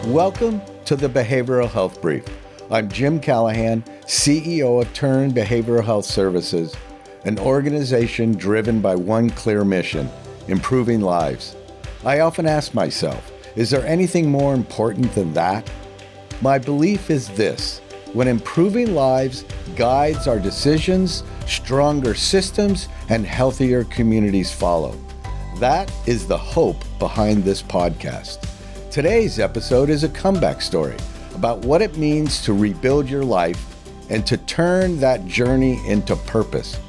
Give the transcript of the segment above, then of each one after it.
Welcome to the Behavioral Health Brief. I'm Jim Callahan, CEO of Turn Behavioral Health Services, an organization driven by one clear mission, improving lives. I often ask myself, is there anything more important than that? My belief is this: when improving lives guides our decisions, stronger systems and healthier communities follow. That is the hope behind this podcast. Today's episode is a comeback story about what it means to rebuild your life and to turn that journey into purpose.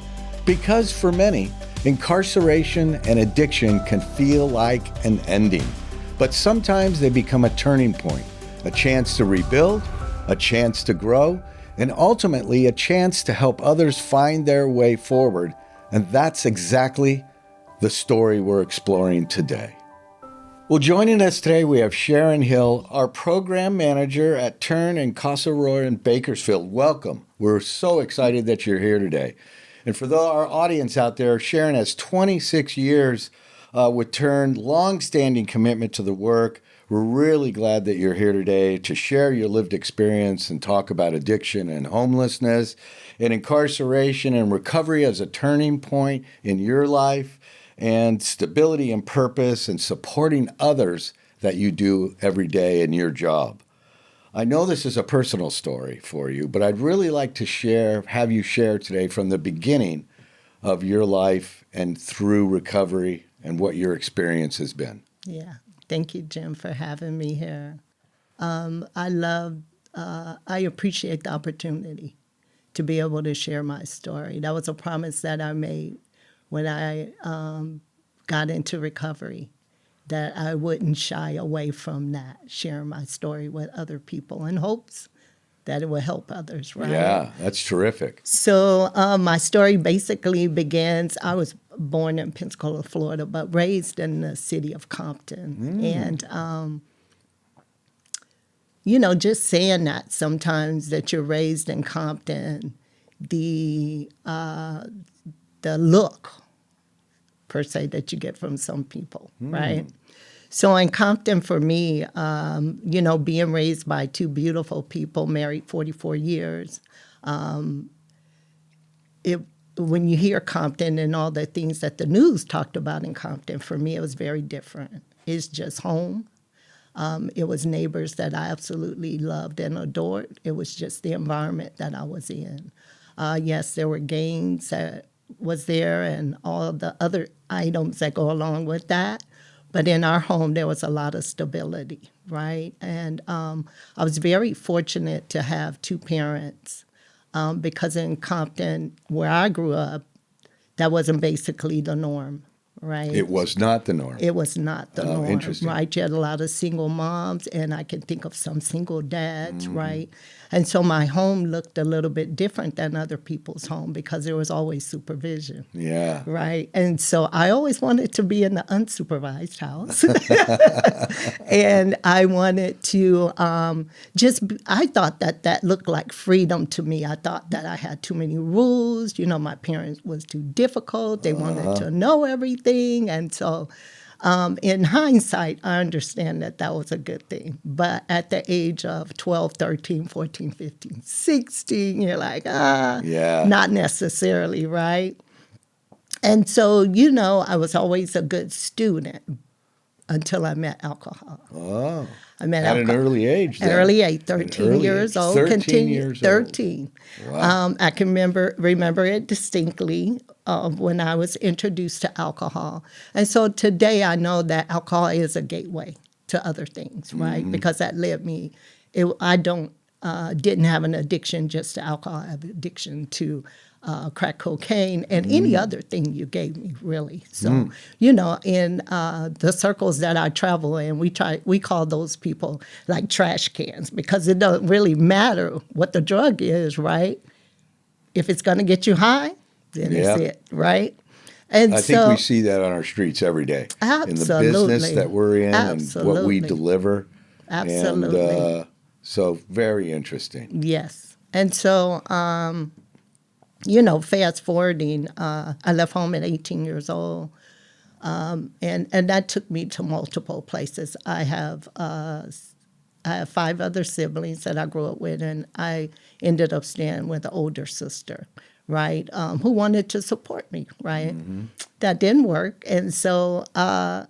Because for many, incarceration and addiction can feel like an ending, but sometimes they become a turning point, a chance to rebuild, a chance to grow, and ultimately a chance to help others find their way forward. And that's exactly the story we're exploring today. Well, joining us today, we have Sharon Hill, our program manager at Turn in Casa Roya in Bakersfield. Welcome. We're so excited that you're here today. And for our audience out there, Sharon has 26 years with Turn, long-standing commitment to the work. We're really glad that you're here today to share your lived experience and talk about addiction and homelessness and incarceration and recovery as a turning point in your life, and stability and purpose and supporting others that you do every day in your job. I know this is a personal story for you, but I'd really like to have you share today from the beginning of your life and through recovery and what your experience has been. Yeah. Thank you, Jim, for having me here. I appreciate the opportunity to be able to share my story. That was a promise that I made when I got into recovery, that I wouldn't shy away from that, sharing my story with other people in hopes that it would help others, right? Yeah, that's terrific. So my story basically begins, I was born in Pensacola, Florida, but raised in the city of Compton. And, just saying that sometimes that you're raised in Compton, the look, per se, that you get from some people, right? So in Compton, for me, being raised by two beautiful people, married 44 years, when you hear Compton and all the things that the news talked about in Compton, for me, it was very different. It's just home. It was neighbors that I absolutely loved and adored. It was just the environment that I was in. Yes, there were gangs that was there and all the other items that go along with that. But in our home, there was a lot of stability, right? And I was very fortunate to have two parents because in Compton, where I grew up, that wasn't basically the norm, right? It was not the norm. It was not the norm, interesting. right? You had a lot of single moms, and I can think of some single dads, right? And so my home looked a little bit different than other people's home because there was always supervision. Yeah. Right? And so I always wanted to be in the unsupervised house. And I wanted to I thought that looked like freedom to me. I thought that I had too many rules. My parents was too difficult. They wanted to know everything. And so in hindsight, I understand that was a good thing. But at the age of 12, 13, 14, 15, 16, you're like, not necessarily, right? And so, I was always a good student until I met alcohol. Oh. I met at alcohol. an early age then. Early age, 13 years old. 13 years 13. Old. Wow. I can remember it distinctly when I was introduced to alcohol. And so today I know that alcohol is a gateway to other things, right? Because that led me, didn't have an addiction just to alcohol. I have an addiction to crack cocaine and any other thing you gave me, really. So, in the circles that I travel in, we call those people like trash cans because it doesn't really matter what the drug is, right? If it's going to get you high, then it's it, right? And I think we see that on our streets every day. Absolutely. In the business that we're in and what we deliver. Absolutely. And so very interesting. Yes. And so, fast forwarding, I left home at 18 years old. And that took me to multiple places. I I have 5 other siblings that I grew up with, and I ended up staying with an older sister, right, who wanted to support me, right? That didn't work. And so I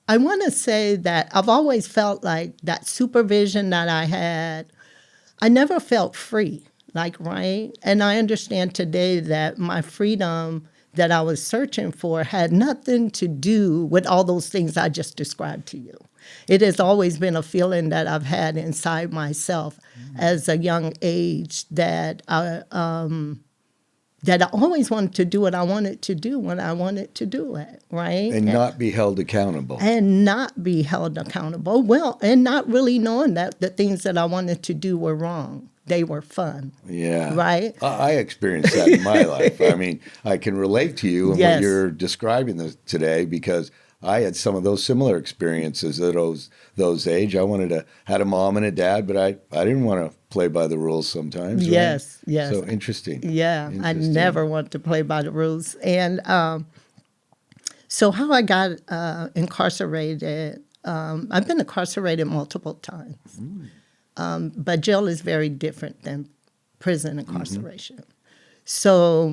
want to say that I've always felt like that supervision that I had, I never felt free, like, right? And I understand today that my freedom that I was searching for had nothing to do with all those things I just described to you. It has always been a feeling that I've had inside myself as a young age that I always wanted to do what I wanted to do when I wanted to do it, right? And not be held accountable. And not be held accountable. Well, and not really knowing that the things that I wanted to do were wrong. They were fun. Yeah. Right? I experienced that in my life. I mean, I can relate to you and Yes. what you're describing today because I had some of those similar experiences at those age. I had a mom and a dad, but I didn't want to play by the rules sometimes. Right? Yes, yes. So interesting. Yeah, I Interesting. never want to play by the rules. And so how I got incarcerated, I've been incarcerated multiple times. But jail is very different than prison incarceration. So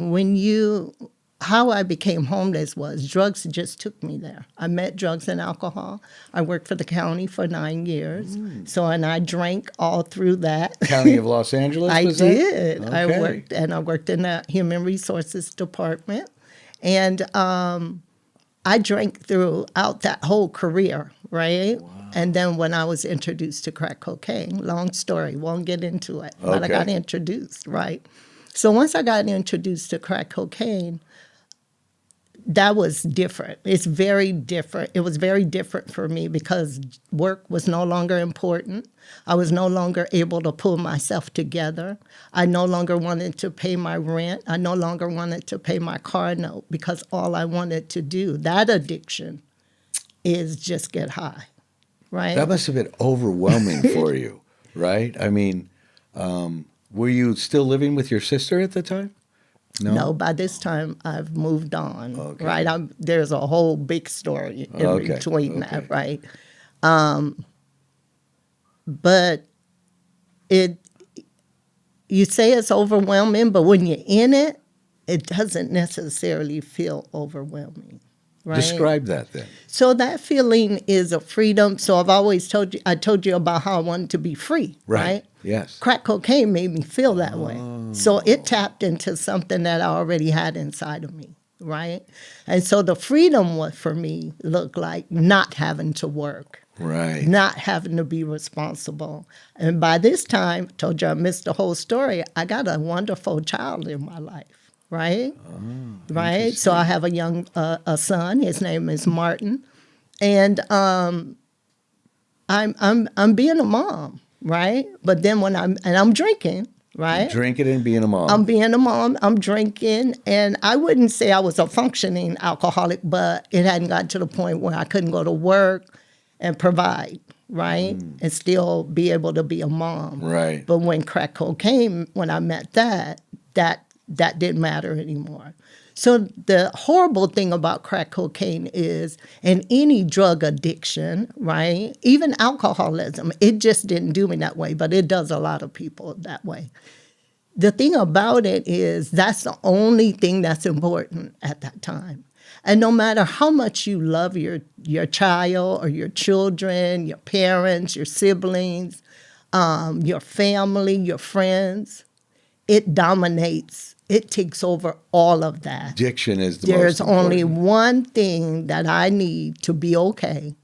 how I became homeless was drugs just took me there. I met drugs and alcohol. I worked for the county for 9 years. And I drank all through that. County of Los Angeles, I was that? did. Okay. I worked in the Human Resources Department. And I drank throughout that whole career, right? Wow. And then when I was introduced to crack cocaine, long story, won't get into it, but I got introduced, right? So once I got introduced to crack cocaine, that was different. It's very different. It was very different for me because work was no longer important. I was no longer able to pull myself together. I no longer wanted to pay my rent. I no longer wanted to pay my car note because all I wanted to do, that addiction, is just get high, right? That must have been overwhelming for you, right? I mean, were you still living with your sister at the time? No, by this time I've moved on, right? There's a whole big story in between that, right? But you say it's overwhelming, but when you're in it, it doesn't necessarily feel overwhelming, right? Describe that then. So that feeling is a freedom. So I've always told you about how I wanted to be free, right? Yes. Crack cocaine made me feel that way. So it tapped into something that I already had inside of me, right? And so the freedom for me looked like not having to work. Right. Not having to be responsible. And by this time, told you I missed the whole story, I got a wonderful child in my life, right? Right? So I have a son. His name is Martin. And I'm being a mom, right? But then I'm drinking, right? Drinking and being a mom. I'm being a mom, I'm drinking, and I wouldn't say I was a functioning alcoholic, but it hadn't gotten to the point where I couldn't go to work and provide, right? And still be able to be a mom. Right. But when crack cocaine, when I met that didn't matter anymore. So the horrible thing about crack cocaine is, and any drug addiction, right? Even alcoholism, it just didn't do me that way, but it does a lot of people that way. The thing about it is that's the only thing that's important at that time. And no matter how much you love your child or your children, your parents, your siblings, your family, your friends, it dominates. It takes over all of that. Addiction is the There's most important. only one thing that I need to be okay,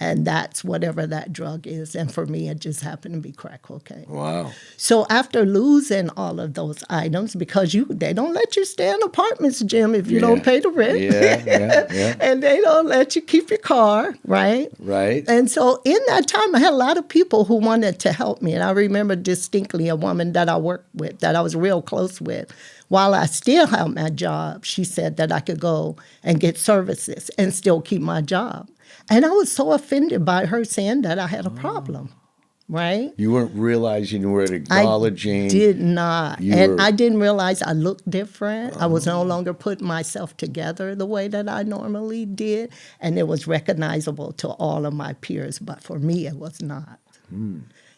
and that's whatever that drug is. And for me, it just happened to be crack cocaine. Wow. So after losing all of those items, because they don't let you stay in apartments, Jim, if you don't pay the rent. Yeah. And they don't let you keep your car, right? Right. And so in that time, I had a lot of people who wanted to help me. And I remember distinctly a woman that I worked with, that I was real close with. While I still had my job, she said that I could go and get services and still keep my job. And I was so offended by her saying that I had a problem, right? You weren't realizing you were acknowledging. I did not. I didn't realize I looked different. I was no longer putting myself together the way that I normally did. And it was recognizable to all of my peers, but for me, it was not.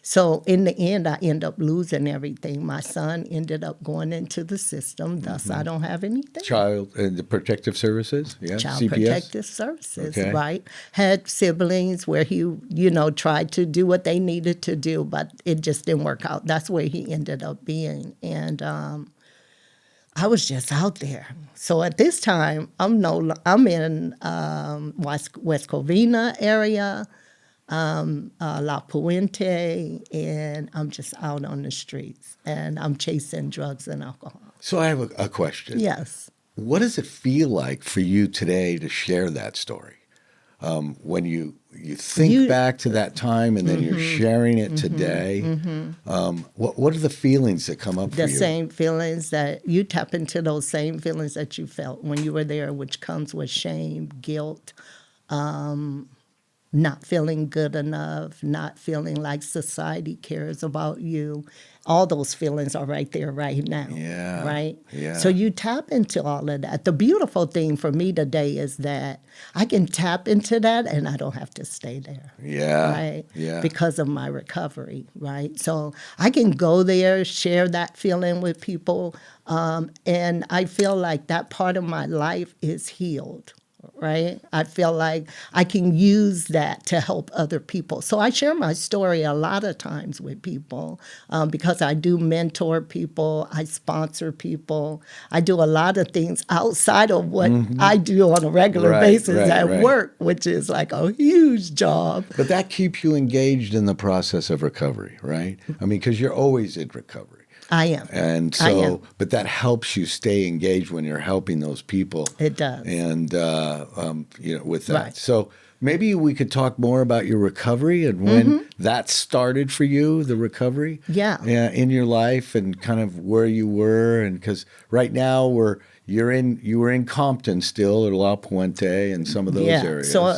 So in the end, I end up losing everything. My son ended up going into the system, thus I don't have anything. Child the protective services, yeah, Child CPS. Protective Services, Okay. right? Had siblings where he, tried to do what they needed to do, but it just didn't work out. That's where he ended up being. And I was just out there. So at this time, I'm in West Covina area, La Puente, and I'm just out on the streets, and I'm chasing drugs and alcohol. So I have a question. Yes. What does it feel like for you today to share that story? When you think back to that time and then you're sharing it today, what are the feelings that come up for you? The same feelings that you tap into, those same feelings that you felt when you were there, which comes with shame, guilt, not feeling good enough, not feeling like society cares about you. All those feelings are right there right now. Yeah. Right? Yeah. So you tap into all of that. The beautiful thing for me today is that I can tap into that and I don't have to stay there. Yeah. Right? Yeah. Because of my recovery, right? So I can go there, share that feeling with people, and I feel like that part of my life is healed. Right? I feel like I can use that to help other people. So I share my story a lot of times with people because I do mentor people, I sponsor people, I do a lot of things outside of what I do on a regular basis at work, which is like a huge job. But that keeps you engaged in the process of recovery, right? I mean, because you're always in recovery. I am. And so, but that helps you stay engaged when you're helping those people. It does. And, with that. Right. So maybe we could talk more about your recovery and when that started for you, the recovery. Yeah. In your life and kind of where you were. And because right now you were in Compton still, or La Puente and some of those areas. So,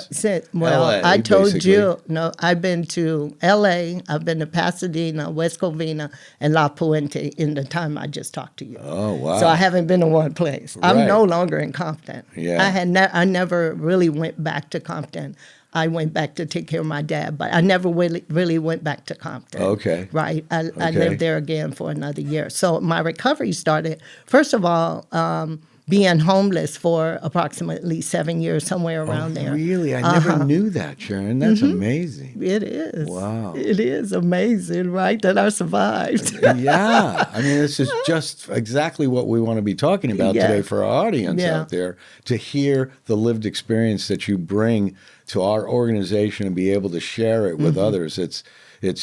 LA, I told basically. you, no, I've been to LA, I've been to Pasadena, West Covina, and La Puente in the time I just talked to you. Oh, wow. So I haven't been to one place. Right. I'm no longer in Compton. Yeah. I never really went back to Compton. I went back to take care of my dad, but I never really went back to Compton. Okay. Right. I lived there again for another year. So my recovery started, first of all, being homeless for approximately 7 years, somewhere around there. Really? I never knew that, Sharon. That's amazing. It is. Wow. It is amazing, right, that I survived. Yeah. I mean, this is just exactly what we want to be talking about today for our audience out there, to hear the lived experience that you bring to our organization and be able to share it with others. It's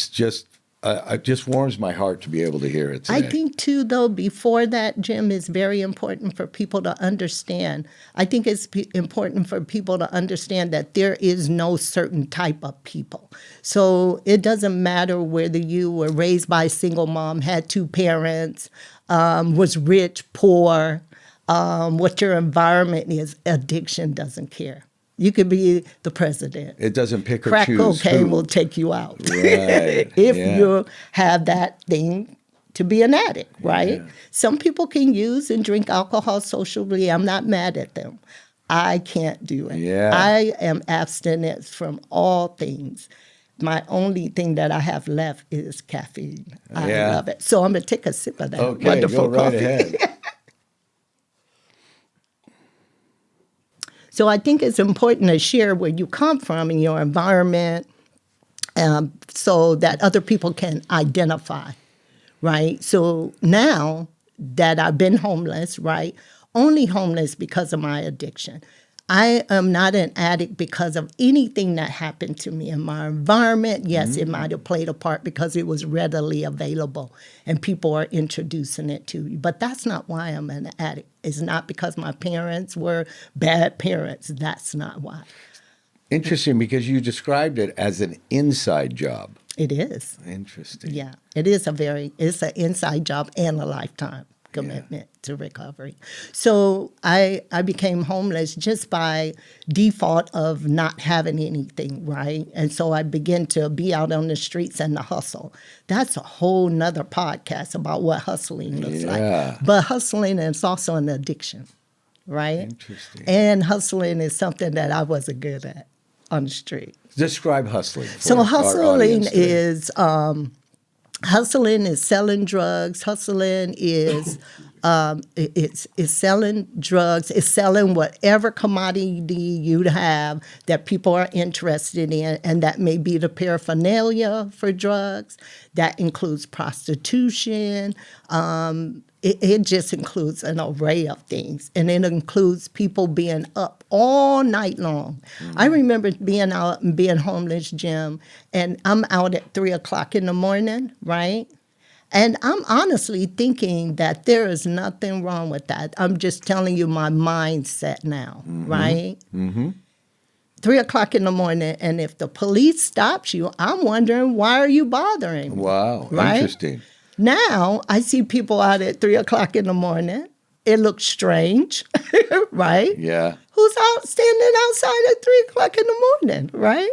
just it just warms my heart to be able to hear it today. I think, too, though, before that, Jim, is very important for people to understand. I think it's important for people to understand that there is no certain type of people. So it doesn't matter whether you were raised by a single mom, had two parents, was rich, poor, what your environment is. Addiction doesn't care. You could be the president. It doesn't pick or Crack choose. cocaine will take you out. Right. If you have that thing to be an addict, right? Yeah. Some people can use and drink alcohol socially. I'm not mad at them. I can't do it. Yeah. I am abstinent from all things. My only thing that I have left is caffeine. I love it. So I'm going to take a sip of that wonderful go right coffee. ahead. So I think it's important to share where you come from in your environment so that other people can identify, right? So now that I've been homeless, right, only homeless because of my addiction. I am not an addict because of anything that happened to me in my environment. Yes, it might have played a part because it was readily available and people are introducing it to you. But that's not why I'm an addict. It's not because my parents were bad parents. That's not why. Interesting, because you described it as an inside job. It is. Interesting. Yeah, it's an inside job and a lifetime commitment to recovery. So I became homeless just by default of not having anything, right? And so I began to be out on the streets and the hustle. That's a whole nother podcast about what hustling looks like. But hustling is also an addiction, right? Interesting. And hustling is something that I wasn't good at. on the street. Describe hustling. For So our hustling audience today. is selling drugs. Hustling is it's selling drugs. It's selling whatever commodity you have that people are interested in, and that may be the paraphernalia for drugs. That includes prostitution. It just includes an array of things, and it includes people being up all night long. I remember being out and being homeless, Jim, and I'm out at 3:00 in the morning, right? And I'm honestly thinking that there is nothing wrong with that. I'm just telling you my mindset now, right? 3:00 in the morning, and if the police stops you, I'm wondering, why are you bothering me? Wow, Right? interesting. Now I see people out at 3:00 in the morning. It looks strange, right? Yeah. Who's out standing outside at 3:00 in the morning, right?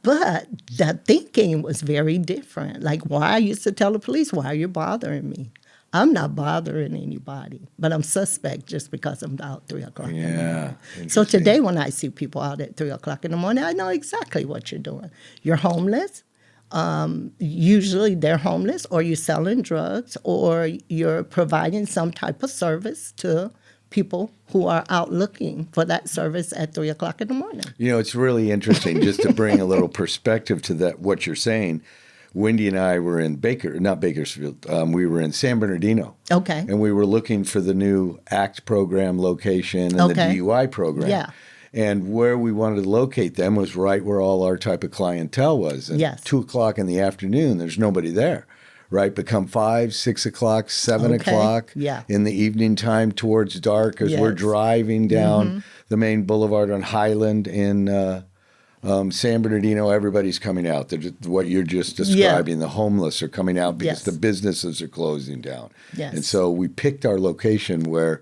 But the thinking was very different. Like, why I used to tell the police, why are you bothering me? I'm not bothering anybody, but I'm suspect just because I'm out 3:00 in the morning. Yeah. So Interesting. today when I see people out at 3:00 in the morning, I know exactly what you're doing. You're homeless. Usually they're homeless, or you're selling drugs, or you're providing some type of service to people who are out looking for that service at 3:00 in the morning. You know, it's really interesting just to bring a little perspective to that, what you're saying. Wendy and I were in not Bakersfield, we were in San Bernardino. Okay. And we were looking for the new ACT program location and the Okay. DUI program. Yeah. And where we wanted to locate them was right where all our type of clientele was. And Yes. 2:00 in the afternoon, there's nobody there, right? But come 5, 6:00, 7:00 Yeah. in the evening time towards dark, as we're Yes. driving down the main boulevard on Highland in San Bernardino, everybody's coming out. What you're just describing, the homeless are coming out because Yes. the businesses are closing down. Yes. And so we picked our location where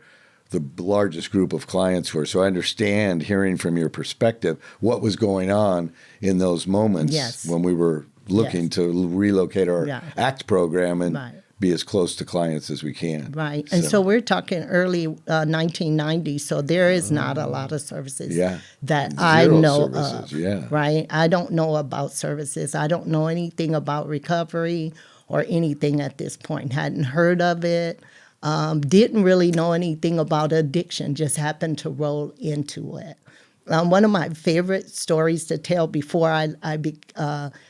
the largest group of clients were. So I understand, hearing from your perspective, what was going on in those moments Yes. when we were looking Yes. to relocate our Yeah. ACT program and Right. be as close to clients as we can. Right. And so we're talking early 1990s, so there is not a lot of services Yeah. that I Zero know services, of. yeah. Right. I don't know about services. I don't know anything about recovery or anything at this point. Hadn't heard of it. Didn't really know anything about addiction, just happened to roll into it. One of my favorite stories to tell before I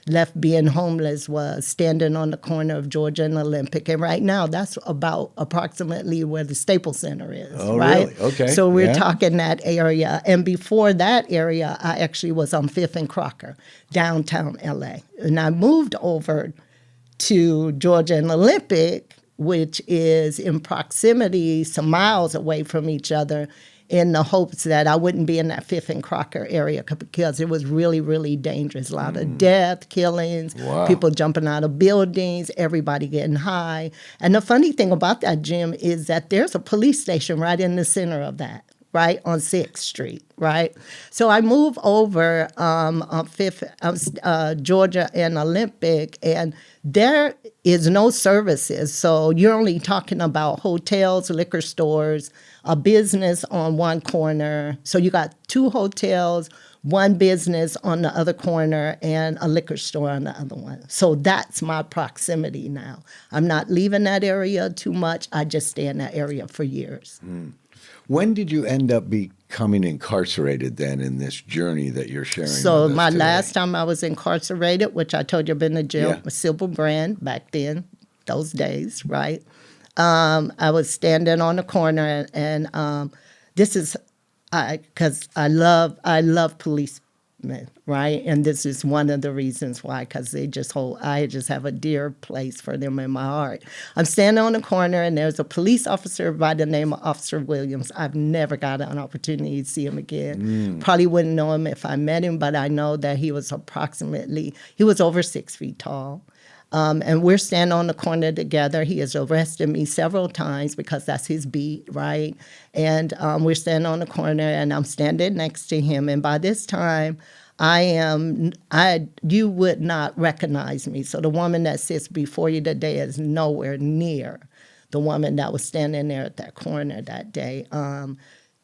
left being homeless was standing on the corner of Georgia and Olympic. And right now, that's about approximately where the Staples Center is, Oh, right? really? Okay. So we're Yeah. talking that area. And before that area, I actually was on 5th and Crocker, downtown LA. And I moved over to Georgia and Olympic, which is in proximity, some miles away from each other, in the hopes that I wouldn't be in that 5th and Crocker area because it was really, really dangerous. A lot of death, killings, Wow. people jumping out of buildings, everybody getting high. And the funny thing about that, Jim, is that there's a police station right in the center of that, right, on 6th Street, right? So I move over on 5th, Georgia and Olympic, and there is no services. So you're only talking about hotels, liquor stores, a business on one corner. So you got 2 hotels, 1 business on the other corner, and a liquor store on the other one. So that's my proximity now. I'm not leaving that area too much. I just stay in that area for years. When did you end up becoming incarcerated then in this journey that you're sharing So with us my today? last time I was incarcerated, which I told you I've been to jail, Yeah. with Silver Brand back then, those days, right? I was standing on the corner, and this is because I love policemen, right? And this is one of the reasons why, because I just have a dear place for them in my heart. I'm standing on the corner, and there's a police officer by the name of Officer Williams. I've never got an opportunity to see him again. Probably wouldn't know him if I met him, but I know that he was over 6 feet tall. And we're standing on the corner together. He has arrested me several times because that's his beat, right? And we're standing on the corner, and I'm standing next to him. And by this time, you would not recognize me. So the woman that sits before you today is nowhere near the woman that was standing there at that corner that day.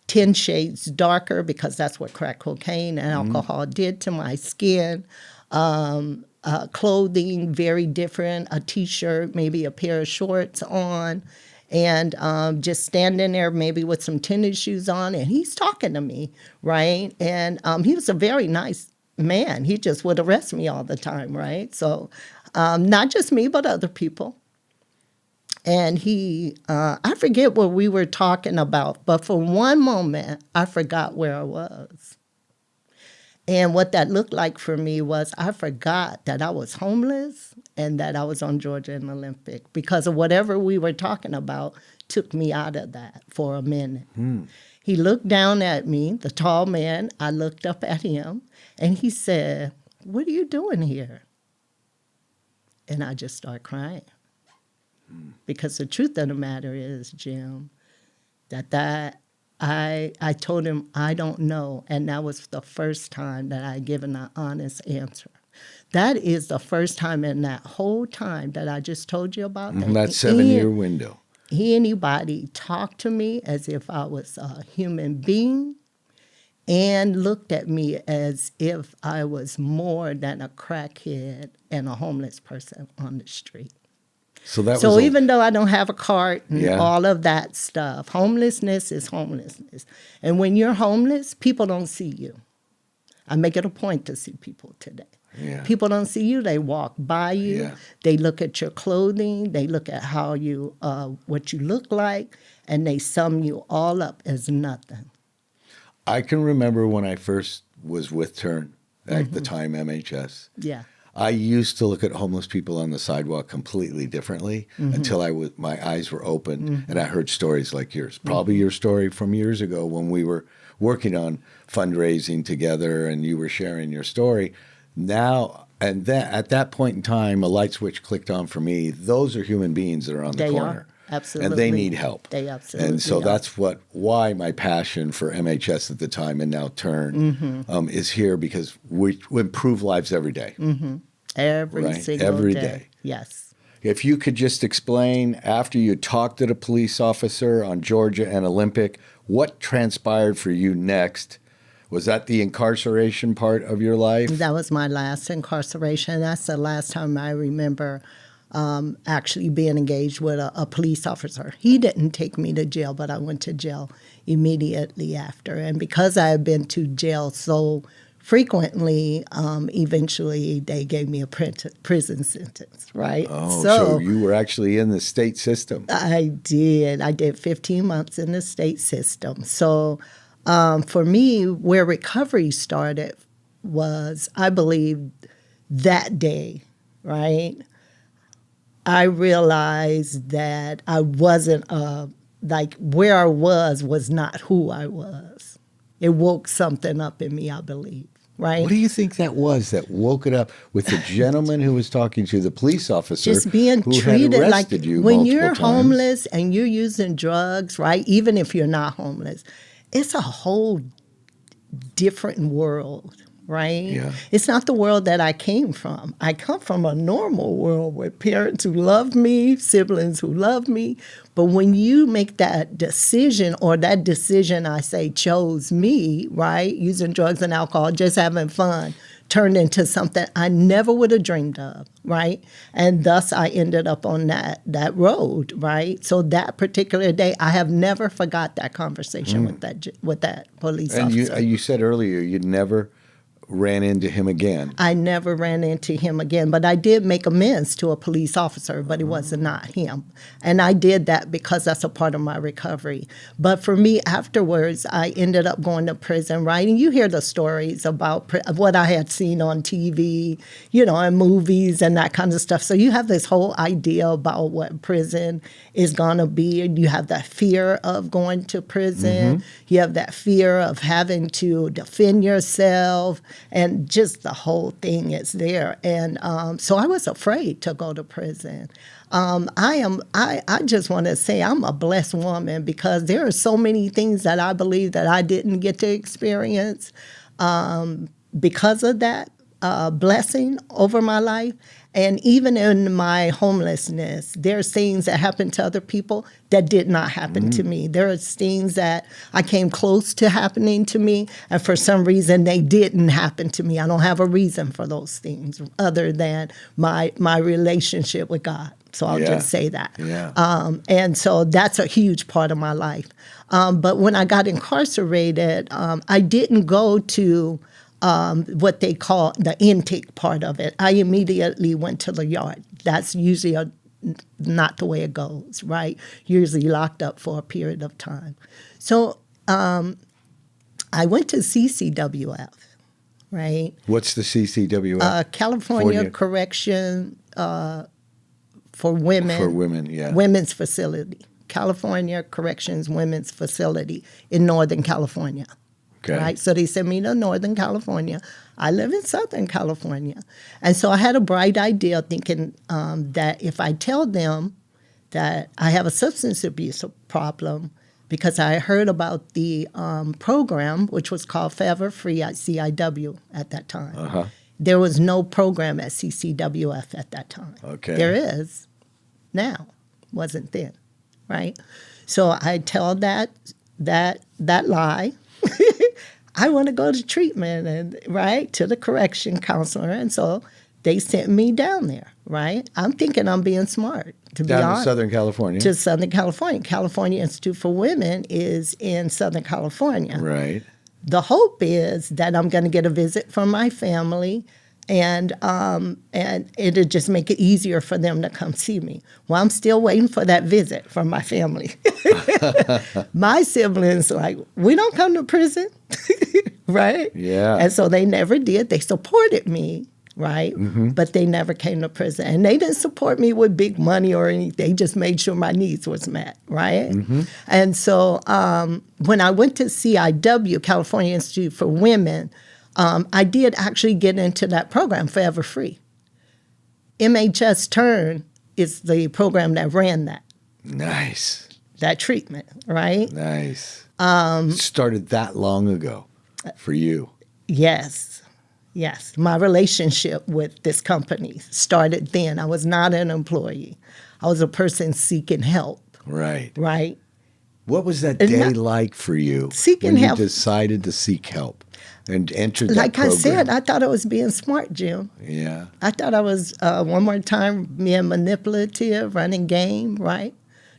10 shades darker because that's what crack cocaine and alcohol did to my skin. Clothing, very different, a T-shirt, maybe a pair of shorts on, and just standing there maybe with some tennis shoes on, and he's talking to me, right? And he was a very nice man. He just would arrest me all the time, right? So not just me, but other people. And I forget what we were talking about, but for one moment, I forgot where I was. And what that looked like for me was I forgot that I was homeless and that I was on Georgia and Olympic because of whatever we were talking about took me out of that for a minute. He looked down at me, the tall man. I looked up at him, and he said, "What are you doing here?" And I just started crying. Because the truth of the matter is, Jim, that I told him, I don't know. And that was the first time that I given an honest answer. That is the first time in that whole time that I just told you about. That 7-year window. Anybody talked to me as if I was a human being and looked at me as if I was more than a crackhead and a homeless person on the street. So even though I don't have a cart and Yeah. all of that stuff, homelessness is homelessness. And when you're homeless, people don't see you. I make it a point to see people today. Yeah. People don't see you. They walk by you. Yeah. They look at your clothing. They look at how you, what you look like, and they sum you all up as nothing. I can remember when I first was with Turn, at the time MHS. Yeah. I used to look at homeless people on the sidewalk completely differently until my eyes were open and I heard stories like yours. Probably your story from years ago when we were working on fundraising together and you were sharing your story. Now, and that at that point in time, a light switch clicked on for me. Those are human beings that are on the They corner. are. Absolutely. And they need help. They absolutely And so are. that's why my passion for MHS at the time and now Turn is here because we improve lives every day. Every Right. single Every day. day. Yes. If you could just explain, after you talked to the police officer on Georgia and Olympic, what transpired for you next? Was that the incarceration part of your life? That was my last incarceration. That's the last time I remember actually being engaged with a police officer. He didn't take me to jail, but I went to jail immediately after. And because I had been to jail so frequently, eventually they gave me a prison sentence, right? Oh, so you were actually in the state system. I did. I did 15 months in the state system. So for me, where recovery started was, I believe, that day, right? I realized that I wasn't, like where I was not who I was. It woke something up in me, I believe, right? What do you think that was that woke it up with the gentleman who was talking to the police officer Just being who treated had like arrested you when multiple you're times? homeless and you're using drugs, right? Even if you're not homeless, it's a whole different world, right? Yeah. It's not the world that I came from. I come from a normal world with parents who love me, siblings who love me. But when you make that decision, or that decision, I say, chose me, right? Using drugs and alcohol, just having fun, turned into something I never would have dreamed of, right? And thus I ended up on that road, right? So that particular day, I have never forgot that conversation with that police officer. And you said earlier you never ran into him again. I never ran into him again, but I did make amends to a police officer, but it was not him. And I did that because that's a part of my recovery. But for me, afterwards, I ended up going to prison, right? And you hear the stories about what I had seen on TV, and movies and that kind of stuff. So you have this whole idea about what prison is going to be. And you have that fear of going to prison. You have that fear of having to defend yourself. And just the whole thing is there. And so I was afraid to go to prison. I just want to say I'm a blessed woman because there are so many things that I believe that I didn't get to experience because of that. blessing over my life. And even in my homelessness, there's things that happened to other people that did not happen to me. There are things that I came close to happening to me, and for some reason they didn't happen to me. I don't have a reason for those things other than my relationship with God. So I'll just say that. Yeah. And so that's a huge part of my life. But when I got incarcerated, I didn't go to what they call the intake part of it. I immediately went to the yard. That's usually not the way it goes, right? Usually locked up for a period of time. So I went to CCWF, right? What's the CCWF? California Correction for Women. For women, yeah. Women's Facility. California Corrections Women's Facility in Northern California. Okay. Right? So they sent me to Northern California. I live in Southern California. And so I had a bright idea thinking that if I tell them that I have a substance abuse problem, because I heard about the program, which was called Forever Free at CIW at that time. Uh-huh. There was no program at CCWF at that time. Okay. There is now, wasn't then, right? So I tell that lie. I want to go to treatment and right to the correction counselor, and so they sent me down there. Right, I'm thinking I'm being smart. To be honest, Down to Southern California. To Southern California. California Institute for Women is in Southern California. Right. The hope is that I'm going to get a visit from my family, and it'll just make it easier for them to come see me. Well, I'm still waiting for that visit from my family. My siblings like, we don't come to prison, right? Yeah. And so they never did. They supported me, right? Mm-hmm. But they never came to prison. And they didn't support me with big money or anything. They just made sure my needs was met, right? Mm-hmm. And so when I went to CIW, California Institute for Women, I did actually get into that program, Forever Free. MHS Turn is the program that ran that. Nice. That treatment, right? Nice. Started that long ago for you. Yes. My relationship with this company started then. I was not an employee. I was a person seeking help. Right. Right? What was that day like for you seeking when you help. Decided to seek help and entered that like program? I said, I thought I was being smart, Jim. Yeah. I thought I was, one more time, being manipulative, running game, right?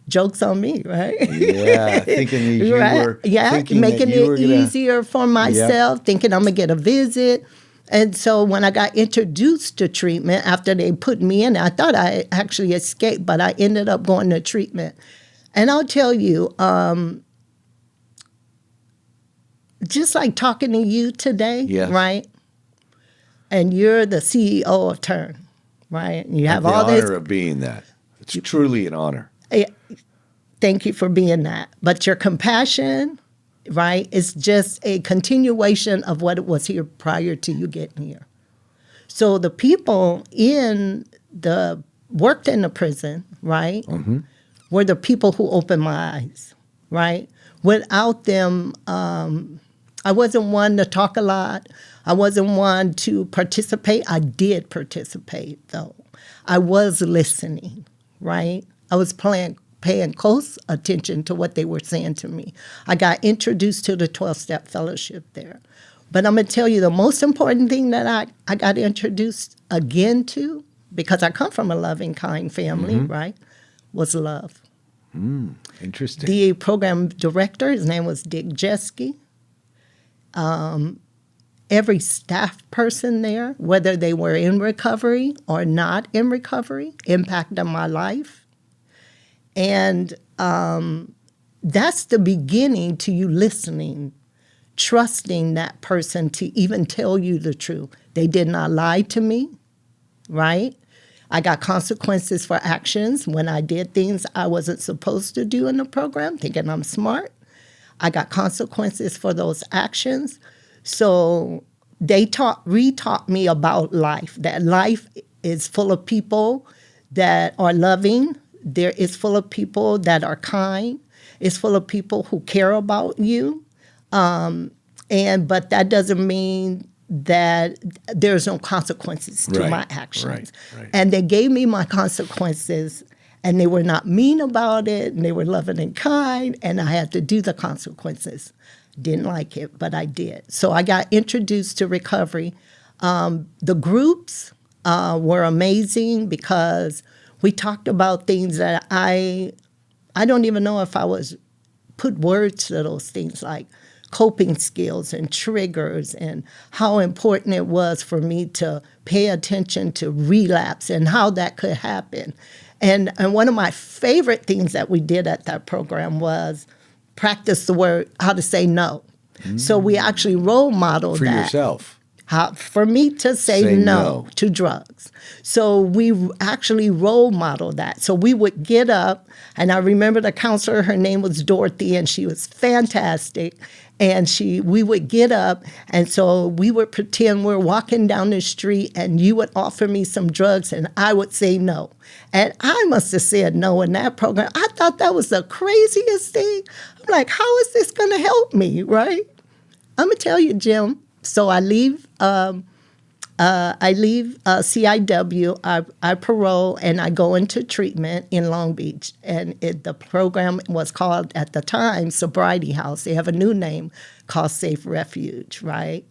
Joke's on me, right? Yeah, thinking that you right? were making it easier for myself, thinking I'm going to get a visit. And so when I got introduced to treatment, after they put me in, I thought I actually escaped, but I ended up going to treatment. And I'll tell you, just like talking to you today, right? And you're the CEO of Turn, right? And you have all this. The honor of being that. It's truly an honor. Thank you for being that. But your compassion, right, is just a continuation of what it was here prior to you getting here. So the people worked in the prison, right, were the people who opened my eyes, right? Without them, I wasn't one to talk a lot. I wasn't one to participate. I did participate, though. I was listening, right? I was paying close attention to what they were saying to me. I got introduced to the 12-step fellowship there. But I'm going to tell you the most important thing that I got introduced again to, because I come from a loving, kind family, right, was love. Interesting. The program director, his name was Dick Jeske. Every staff person there, whether they were in recovery or not in recovery, impacted my life. And that's the beginning to you listening, trusting that person to even tell you the truth. They did not lie to me, right? I got consequences for actions when I did things I wasn't supposed to do in the program, thinking I'm smart. I got consequences for those actions. So they re-taught me about life, that life is full of people that are loving. There is full of people that are kind. It's full of people who care about you. But that doesn't mean that there's no consequences to Right, my actions. right. And they gave me my consequences, and they were not mean about it, and they were loving and kind, and I had to do the consequences. Didn't like it, but I did. So I got introduced to recovery. The groups were amazing because we talked about things that I don't even know if I was put words to those things, like coping skills and triggers, and how important it was for me to pay attention to relapse and how that could happen. And one of my favorite things that we did at that program was practice the word, how to say no. So we actually role modeled For that. yourself. For me to say no to drugs. So we actually role modeled that. So we would get up, and I remember the counselor, her name was Dorothy, and she was fantastic. And we would get up, and so we would pretend we're walking down the street, and you would offer me some drugs, and I would say no. And I must have said no in that program. I thought that was the craziest thing. I'm like, how is this going to help me, right? I'm going to tell you, Jim. So I leave CIW, I parole, and I go into treatment in Long Beach. And the program was called, at the time, Sobriety House. They have a new name called Safe Refuge, right?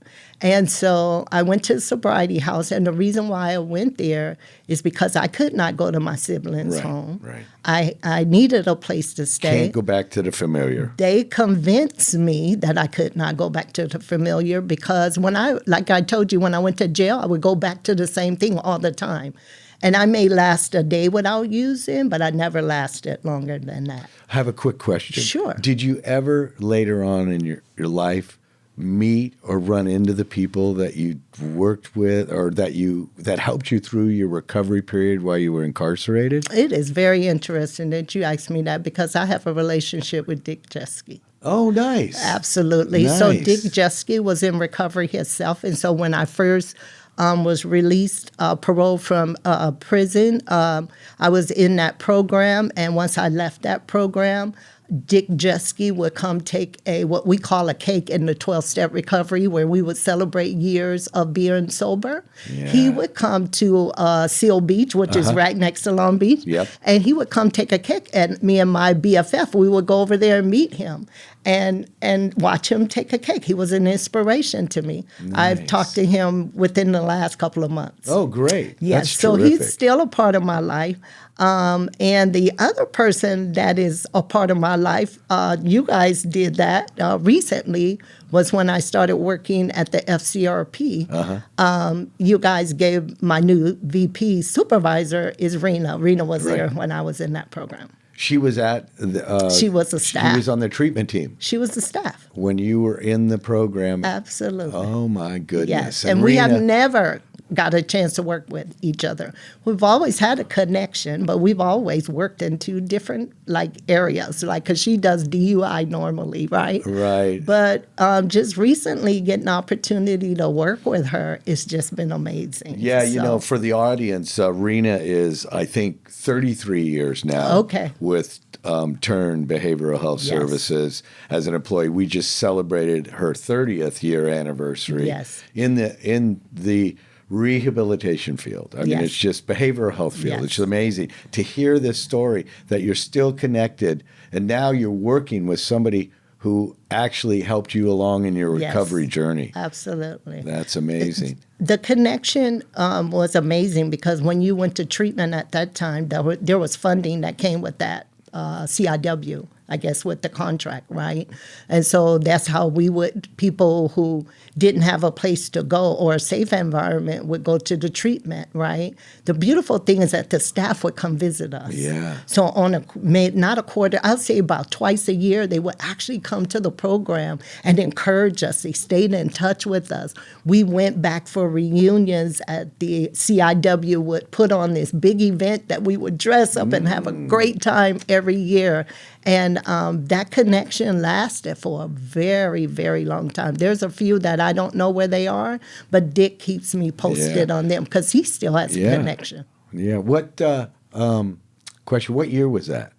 And so I went to Sobriety House, and the reason why I went there is because I could not go to my siblings' home. Right. I needed a place to stay. Can't go back to the familiar. They convinced me that I could not go back to the familiar because like I told you, when I went to jail, I would go back to the same thing all the time. And I may last a day without using, but I never lasted longer than that. I have a quick question. Sure. Did you ever later on in your life meet or run into the people that you worked with or that helped you through your recovery period while you were incarcerated? It is very interesting that you asked me that because I have a relationship with Dick Jeske. Oh, nice. Absolutely. Nice. So Dick Jeske was in recovery himself. And so when I first was released, parole from prison, I was in that program. And once I left that program, Dick Jeske would come take what we call a cake in the 12-step recovery, where we would celebrate years of being sober. Yeah. He would come to Seal Beach, which is right next to Long Beach, Yep. and he would come take a cake. And me and my BFF, we would go over there and meet him and watch him take a cake. He was an inspiration to me. Nice. I've talked to him within the last couple of months. Oh, great. Yes, That's so terrific. he's still a part of my life. And the other person that is a part of my life, you guys did that recently, was when I started working at the FCRP. You guys gave my new VP supervisor is Rena. Rena was there when I was in that program. She was at the... She was a staff. She was on the treatment team She was the staff. when you were in the program. Absolutely. Oh, my goodness. Yes, and we have never got a chance to work with each other. We've always had a connection, but we've always worked in two different areas, because she does DUI normally, right? Right. But just recently getting an opportunity to work with her, it's just been amazing. Yeah, So- for the audience, Rena is, I think, 33 years now Okay. with Turn Behavioral Health Yes. Services as an employee. We just celebrated her 30th year anniversary Yes. in the rehabilitation field. I mean, Yes. it's just behavioral health field. Yes. It's amazing to hear this story that you're still connected, and now you're working with somebody who actually helped you along in your Yes. recovery journey. Absolutely. That's amazing. The connection was amazing because when you went to treatment at that time, there was funding that came with that CIW, I guess, with the contract, right? And so that's how people who didn't have a place to go or a safe environment would go to the treatment, right? The beautiful thing is that the staff would come visit us. Yeah. So not a quarter, I'll say about twice a year, they would actually come to the program and encourage us. They stayed in touch with us. We went back for reunions at the CIW, would put on this big event that we would dress up and have a great time every year. And that connection lasted for a very, very long time. There's a few that I don't know where they are, but Dick keeps me posted on them because he still has a connection. Yeah. What question? What year was that?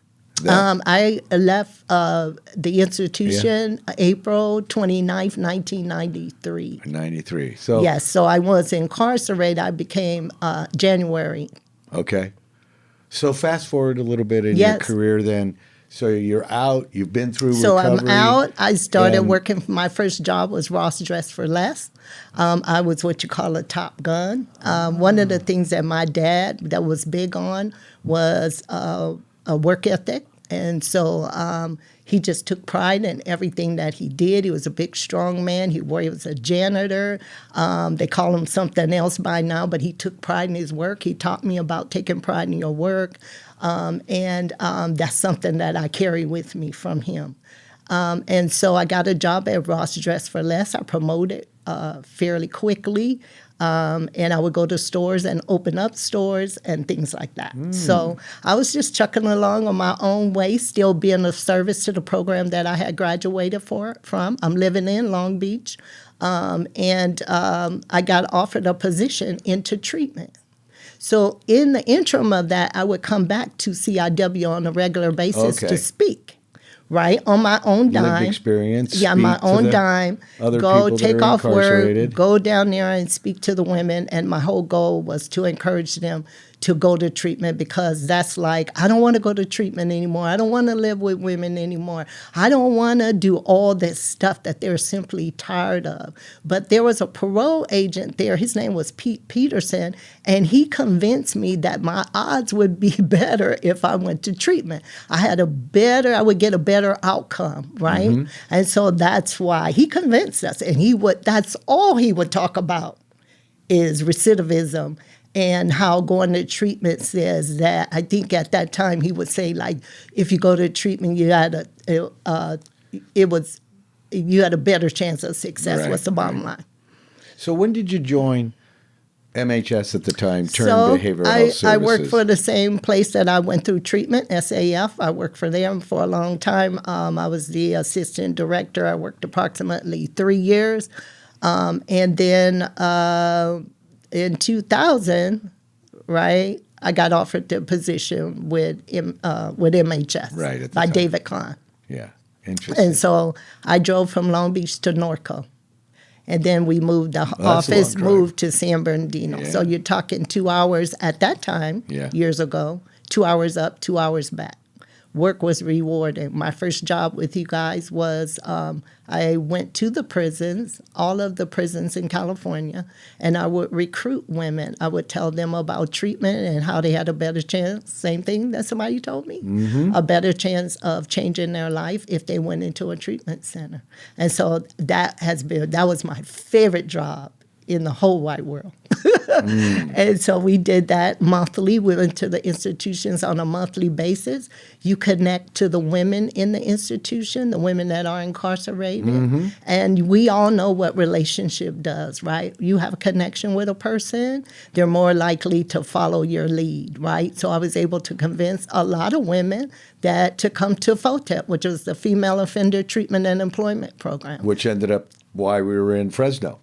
I left the institution April 29th, 1993. 93. So Yes, so I was incarcerated. I became January. okay. So fast forward a little bit in your career then. So you're out, you've been through So recovery. I'm out. I started working. My first job was Ross Dress for Less. I was what you call a top gun. One of the things that my dad that was big on was a work ethic. And so he just took pride in everything that he did. He was a big, strong man. He was a janitor. They call him something else by now, but he took pride in his work. He taught me about taking pride in your work. And that's something that I carry with me from him. And so I got a job at Ross Dress for Less. I promoted fairly quickly. And I would go to stores and open up stores and things like that. So I was just chucking along on my own way, still being of service to the program that I had graduated from. I'm living in Long Beach. And I got offered a position into treatment. So in the interim of that, I would come back to CIW on a regular basis to speak. Right, on my own dime. Lived experience. Yeah, my own dime. Go take off work, go down there and speak to the women. And my whole goal was to encourage them to go to treatment, because that's like, I don't want to go to treatment anymore. I don't want to live with women anymore. I don't want to do all this stuff that they're simply tired of. But there was a parole agent there. His name was Pete Peterson, and he convinced me that my odds would be better if I went to treatment. I would get a better outcome, right? Mm-hmm. And so that's why he convinced us. And that's all he would talk about is recidivism. And how going to treatment says that. I think at that time he would say, like, if you go to treatment, you had a better chance of success. Right, was the bottom line. So when did you join MHS at the time, Turn Behavioral Health Services? I worked for the same place that I went through treatment, SAF. I worked for them for a long time. I was the assistant director. I worked approximately 3 years. And then in 2000, right, I got offered the position with MHS by David Klein. Yeah, interesting. And so I drove from Long Beach to Norco. And then we moved, the office moved to San Bernardino. Yeah. So you're talking 2 hours at that time, years ago, 2 hours up, 2 hours back. Work was rewarding. My first job with you guys was I went to the prisons, all of the prisons in California, and I would recruit women. I would tell them about treatment and how they had a better chance, same thing that somebody told me, a better chance of changing their life if they went into a treatment center. And so that was my favorite job in the whole wide world. And so we did that monthly. We went to the institutions on a monthly basis. You connect to the women in the institution, the women that are incarcerated. And we all know what relationship does, right? You have a connection with a person, they're more likely to follow your lead, right? So I was able to convince a lot of women to come to FOTEP, which was the Female Offender Treatment and Employment Program. Which ended up why we were in Fresno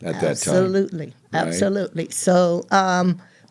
at that time. Absolutely. So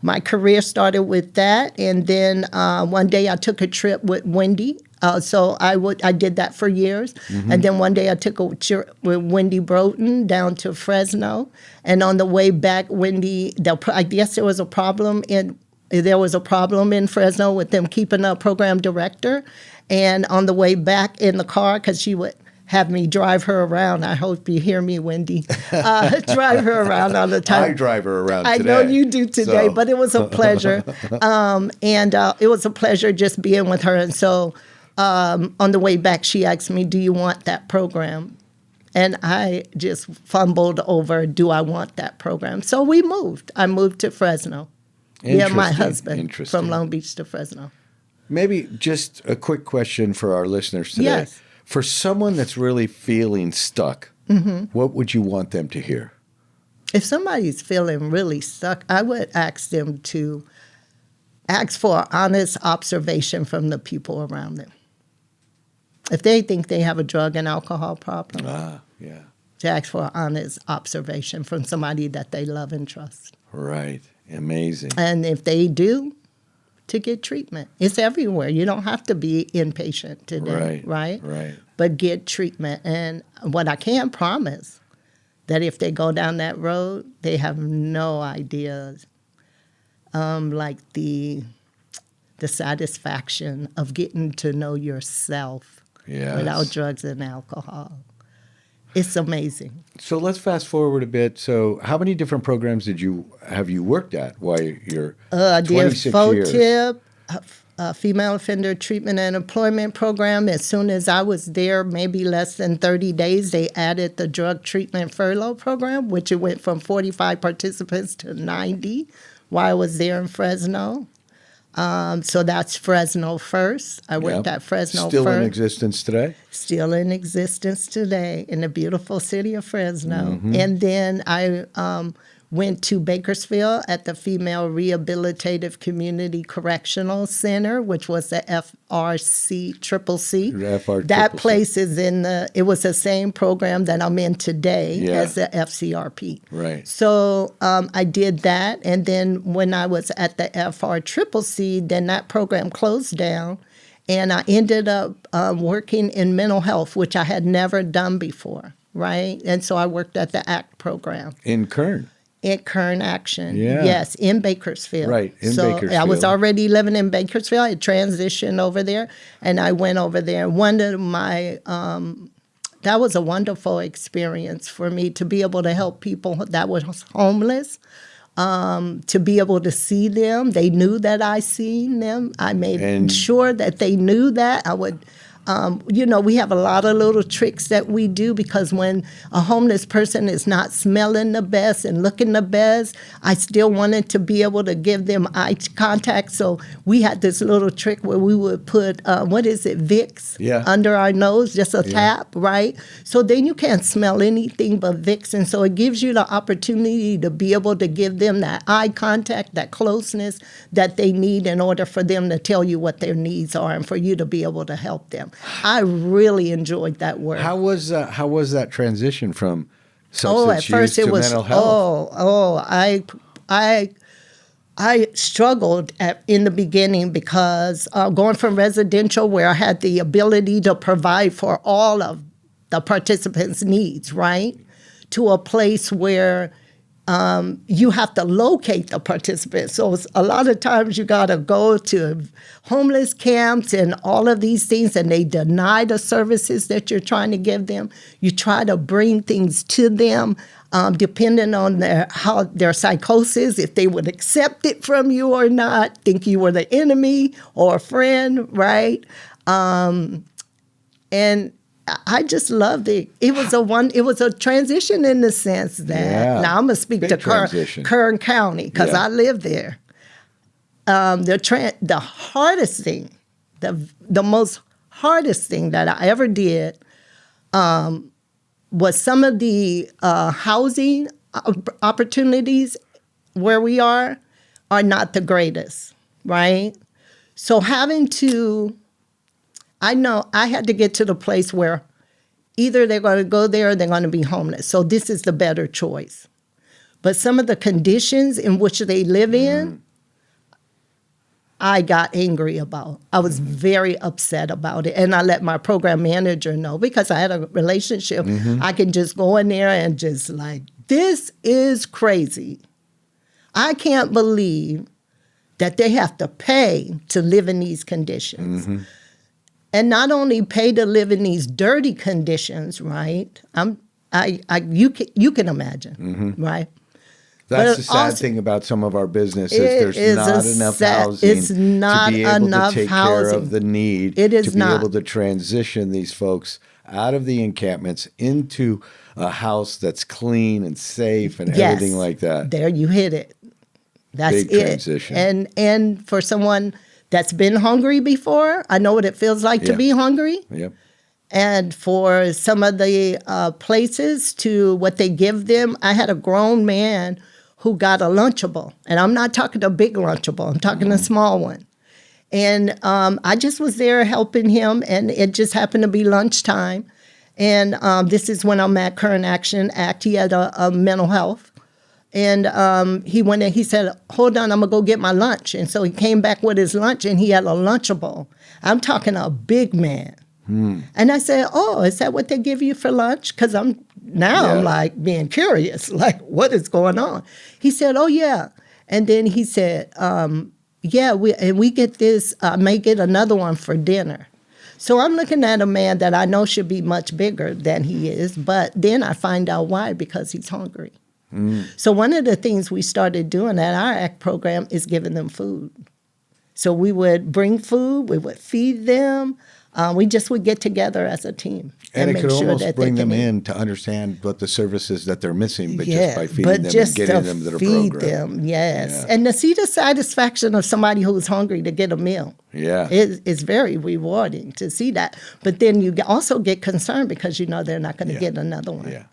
my career started with that, and then one day I took a trip with Wendy. So I did that for years, and then one day I took a trip with Wendy Broughton down to Fresno, and on the way back, I guess there was a problem in Fresno with them keeping a program director, and on the way back in the car, because she would have me drive her around. I hope you hear me, Wendy. Drive her around all the time. I drive her around today. I know you do today, but it was a pleasure. And it was a pleasure just being with her. And so on the way back, she asked me, do you want that program? And I just fumbled over, do I want that program? So we moved. I moved to Fresno. Yeah, my husband from Long Beach to Fresno. Maybe just a quick question for our listeners today. Yes. For someone that's really feeling stuck, what would you want them to hear? If somebody's feeling really stuck, I would ask them to ask for honest observation from the people around them. If they think they have a drug and alcohol problem, to ask for honest observation from somebody that they love and trust. Right. Amazing. And if they do, to get treatment. It's everywhere. You don't have to be inpatient today, right? Right. But get treatment. And what I can promise, that if they go down that road, they have no idea, like the satisfaction of getting to know yourself without drugs and alcohol. It's amazing. So let's fast forward a bit. So how many different programs have you worked at while you're 26 years? FOTIP, Female Offender Treatment and Employment Program. As soon as I was there, maybe less than 30 days, they added the Drug Treatment Furlough Program, which it went from 45 participants to 90 while I was there in Fresno. So that's Fresno first. I worked at Fresno first. Still in existence today? Still in existence today in the beautiful city of Fresno. And then I went to Bakersfield at the Female Rehabilitative Community Correctional Center, which was the FRCCC. That place is it was the same program that I'm in today as the FCRP. Right. So I did that. And then when I was at the FRCCC, then that program closed down. And I ended up working in mental health, which I had never done before, right? And so I worked at the ACT program. In Kern? At Kern Action, yes, in Bakersfield. Right, in Bakersfield. I was already living in Bakersfield. I transitioned over there, and I went over there. One of my, that was a wonderful experience for me to be able to help people that were homeless, to be able to see them. They knew that I seen them. I made sure that they knew that. I would... we have a lot of little tricks that we do because when a homeless person is not smelling the best and looking the best, I still wanted to be able to give them eye contact. So we had this little trick where we would put, Vicks under our nose, just a tap, right? So then you can't smell anything but Vicks. And so it gives you the opportunity to be able to give them that eye contact, that closeness that they need in order for them to tell you what their needs are and for you to be able to help them. I really enjoyed that work. How was that transition from substance use to mental health? I struggled in the beginning because going from residential where I had the ability to provide for all of the participants' needs, right, to a place where you have to locate the participants. So a lot of times you got to go to homeless camps and all of these things, and they deny the services that you're trying to give them. You try to bring things to them, depending on their psychosis, if they would accept it from you or not, think you were the enemy or a friend, right? And I just loved it. It was a transition in the sense that now I'm gonna speak to Kern County because I live there. The hardest thing, the most hardest thing that I ever did was some of the housing opportunities where we are not the greatest, right? So I know I had to get to the place where either they're going to go there or they're going to be homeless. So this is the better choice. But some of the conditions in which they live in, I got angry about. I was very upset about it. And I let my program manager know because I had a relationship. I can just go in there and just like, this is crazy. I can't believe that they have to pay to live in these conditions. And not only pay to live in these dirty conditions, right? You can imagine, right? That's the sad thing about some of our businesses. There's not enough housing to be able to take care of the need to be able to transition these folks out of the encampments into a house that's clean and safe and everything like that. There you hit it. That's Big transition. And for someone that's been hungry before, I know what it feels like to be hungry. And for some of the places to what they give them, I had a grown man who got a Lunchable. And I'm not talking a big Lunchable. I'm talking a small one. And I just was there helping him, and it just happened to be lunchtime. And this is when I'm at Current Action Act. He had a mental health. And he went and he said, hold on, I'm going to go get my lunch. And so he came back with his lunch, and he had a Lunchable. I'm talking a big man. And I said, oh, is that what they give you for lunch? Because I'm like being curious, like what is going on? He said, oh, yeah. And then he said, we get this, I may get another one for dinner. So I'm looking at a man that I know should be much bigger than he is, but then I find out why, because he's hungry. So one of the things we started doing at our ACT program is giving them food. So we would bring food, we would feed them. We just would get together as a team and make it could sure almost that bring they them can in to understand what the services that they're missing, but just by feeding them and getting them to the feed program. them, yes. And to see the satisfaction of somebody who's hungry to get a meal. It's very rewarding to see that. But then you also get concerned because you know they're not going to get another one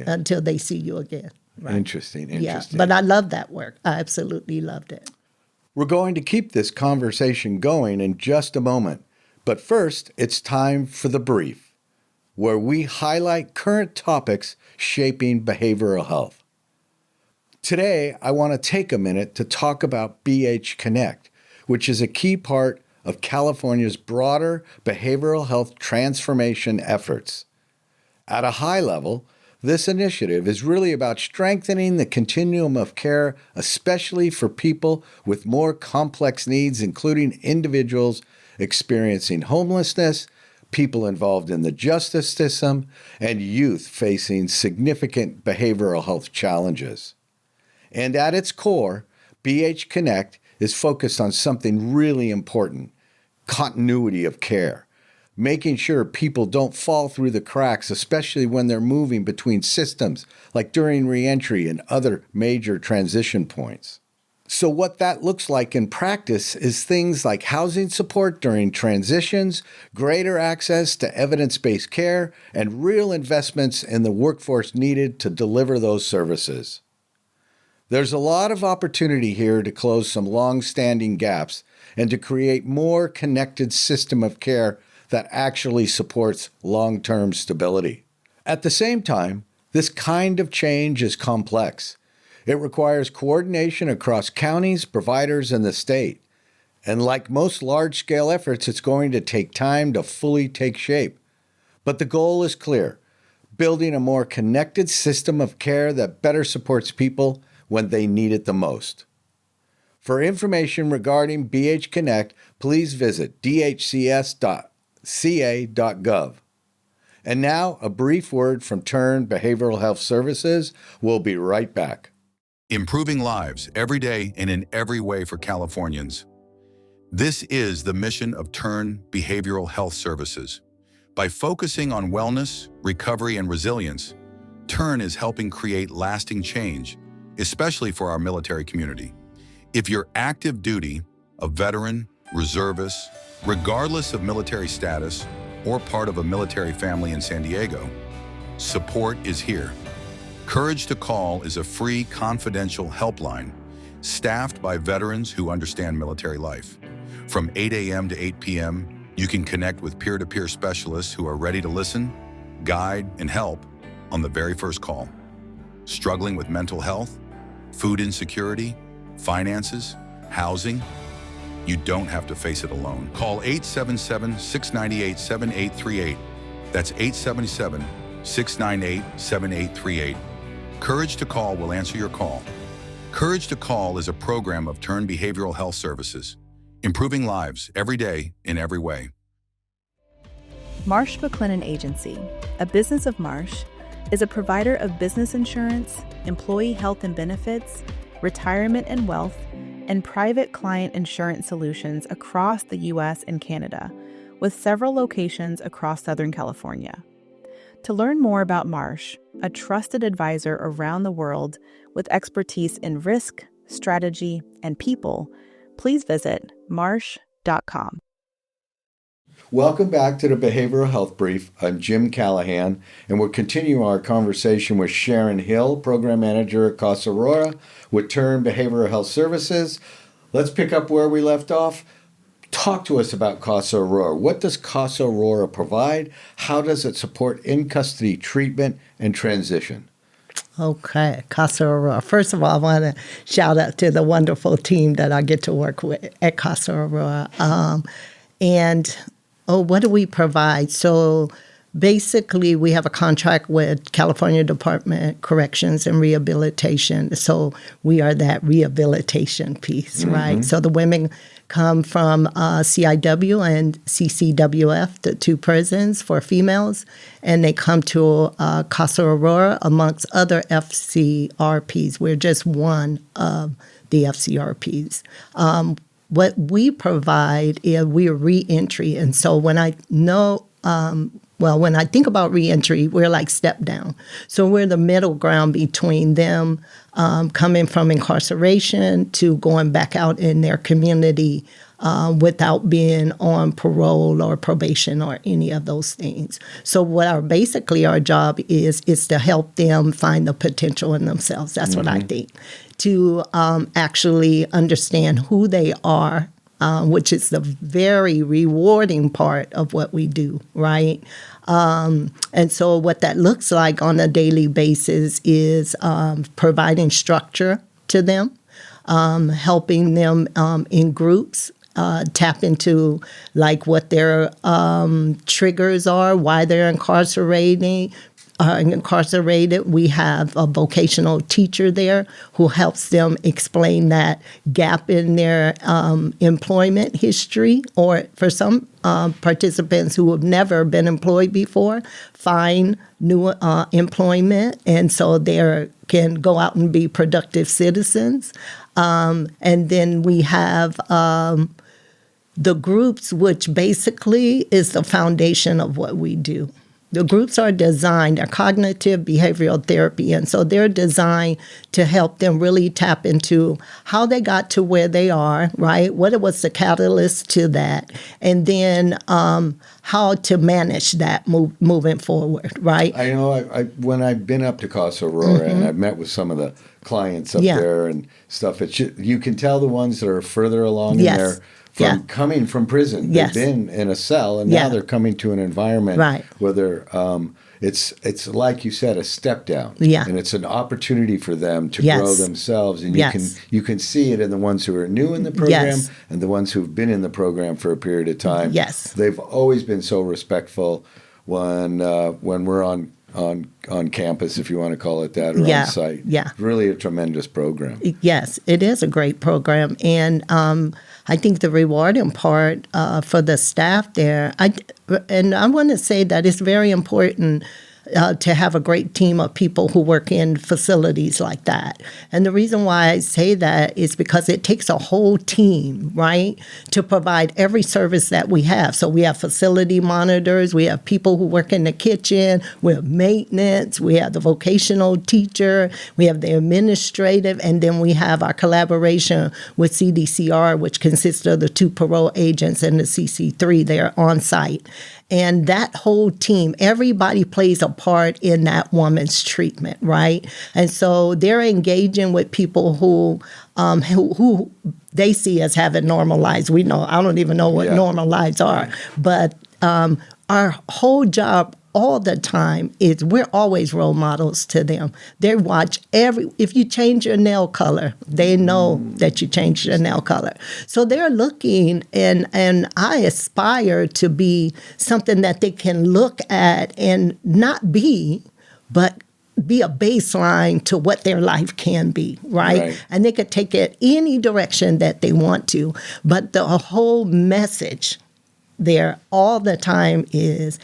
until they see you again. Right. Interesting. Yeah, but I love that work. I absolutely loved it. We're going to keep this conversation going in just a moment. But first, it's time for the brief, where we highlight current topics shaping behavioral health. Today, I want to take a minute to talk about BH Connect, which is a key part of California's broader behavioral health transformation efforts. At a high level, this initiative is really about strengthening the continuum of care, especially for people with more complex needs, including individuals experiencing homelessness, people involved in the justice system, and youth facing significant behavioral health challenges. And at its core, BH Connect is focused on something really important: continuity of care, making sure people don't fall through the cracks, especially when they're moving between systems, like during reentry and other major transition points. So what that looks like in practice is things like housing support during transitions, greater access to evidence-based care, and real investments in the workforce needed to deliver those services. There's a lot of opportunity here to close some long-standing gaps and to create more connected system of care that actually supports long-term stability. At the same time, this kind of change is complex. It requires coordination across counties, providers, and the state. And like most large-scale efforts, it's going to take time to fully take shape. But the goal is clear: building a more connected system of care that better supports people when they need it the most. For information regarding BH Connect, please visit dhcs.ca.gov. And now, a brief word from Turn Behavioral Health Services. We'll be right back. Improving lives every day and in every way for Californians. This is the mission of Turn Behavioral Health Services. By focusing on wellness, recovery, and resilience, Turn is helping create lasting change, especially for our military community. If you're active duty, a veteran, reservist, regardless of military status, or part of a military family in San Diego, support is here. Courage to Call is a free, confidential helpline staffed by veterans who understand military life. From 8 a.m. to 8 p.m., you can connect with peer-to-peer specialists who are ready to listen, guide, and help on the very first call. Struggling with mental health, food insecurity, finances, housing? You don't have to face it alone. Call 877-698-7838. That's 877-698-7838. Courage to Call will answer your call. Courage to Call is a program of Turn Behavioral Health Services, improving lives every day in every way. Marsh McLennan Agency, a business of Marsh, is a provider of business insurance, employee health and benefits, retirement and wealth, and private client insurance solutions across the U.S. and Canada, with several locations across Southern California. To learn more about Marsh, a trusted advisor around the world with expertise in risk, strategy, and people, please visit marsh.com. Welcome back to the Behavioral Health Brief. I'm Jim Callahan, and we're continuing our conversation with Sharon Hill, Program Manager at Casa Aurora with Turn Behavioral Health Services. Let's pick up where we left off. Talk to us about Casa Aurora. What does Casa Aurora provide? How does it support in-custody treatment and transition? Okay, Casa Aurora. First of all, I want to shout out to the wonderful team that I get to work with at Casa Aurora. What do we provide? So basically, we have a contract with California Department of Corrections and Rehabilitation. So we are that rehabilitation piece, right? So the women come from CIW and CCWF, the two prisons for females, and they come to Casa Aurora amongst other FCRPs. We're just one of the FCRPs. What we provide is we're reentry. And so when I think about reentry, we're like step down. So we're the middle ground between them coming from incarceration to going back out in their community without being on parole or probation or any of those things. So what our job is to help them find the potential in themselves. That's what I think. To actually understand who they are, which is the very rewarding part of what we do, right? And so what that looks like on a daily basis is providing structure to them, helping them in groups, tap into like what their triggers are, why they're incarcerated. We have a vocational teacher there who helps them explain that gap in their employment history, or for some participants who have never been employed before, find new employment, and so they can go out and be productive citizens. And then we have the groups, which basically is the foundation of what we do. The groups are designed, they're cognitive behavioral therapy, and so they're designed to help them really tap into how they got to where they are, right? What was the catalyst to that? And then how to manage that moving forward, right? I know when I've been up to Casa Aurora and I've met with some of the clients up there and stuff, you can tell the ones that are further along in their coming from prison. They've been in a cell, and now they're coming to an environment where they're, it's like you said, a step down. And it's an opportunity for them to grow themselves. And you can see it in the ones who are new in the program and the ones who've been in the program for a period of time. They've always been so respectful when we're on campus, if you want to call it that, or on site. Really a tremendous program. Yes, it is a great program. And I think the rewarding part for the staff there, I want to say that it's very important to have a great team of people who work in facilities like that. And the reason why I say that is because it takes a whole team, right, to provide every service that we have. So we have facility monitors, we have people who work in the kitchen, we have maintenance, we have the vocational teacher, we have the administrative, and then we have our collaboration with CDCR, which consists of the 2 parole agents and the CC3 there on site. And that whole team, everybody plays a part in that woman's treatment, right? And so they're engaging with people who they see as having normal lives. We know, I don't even know what normal lives are. But our whole job all the time is we're always role models to them. They watch if you change your nail color, they know that you changed your nail color. So they're looking, and I aspire to be something that they can look at and not be, but be a baseline to what their life can be, right? And they could take it any direction that they want to. But the whole message there all the time is,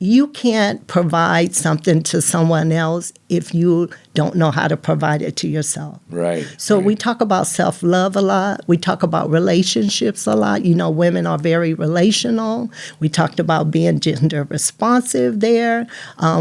you can't provide something to someone else if you don't know how to provide it to yourself. So we talk about self-love a lot. We talk about relationships a lot. You know, women are very relational. We talked about being gender responsive there.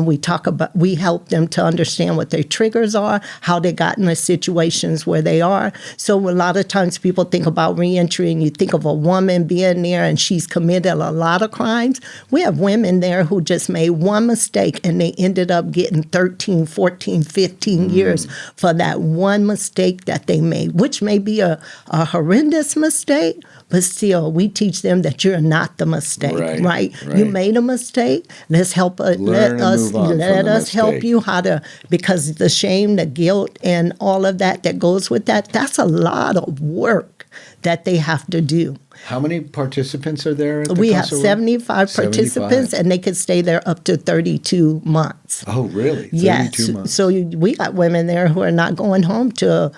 We help them to understand what their triggers are, how they got in the situations where they are. So a lot of times people think about reentry and you think of a woman being there and she's committed a lot of crimes. We have women there who just made one mistake and they ended up getting 13, 14, 15 15 years for that one mistake that they made, which may be a horrendous mistake, but still, we teach them that you're not the mistake, right? You made a mistake. Let's help. Let us help you how to, because the shame, the guilt, and all of that goes with that. That's a lot of work that they have to do. How many participants are there at the We have Casa 75 participants, and they could stay there up to 32 months. Oh, really? 32 yes. months. So we got women there who are not going home to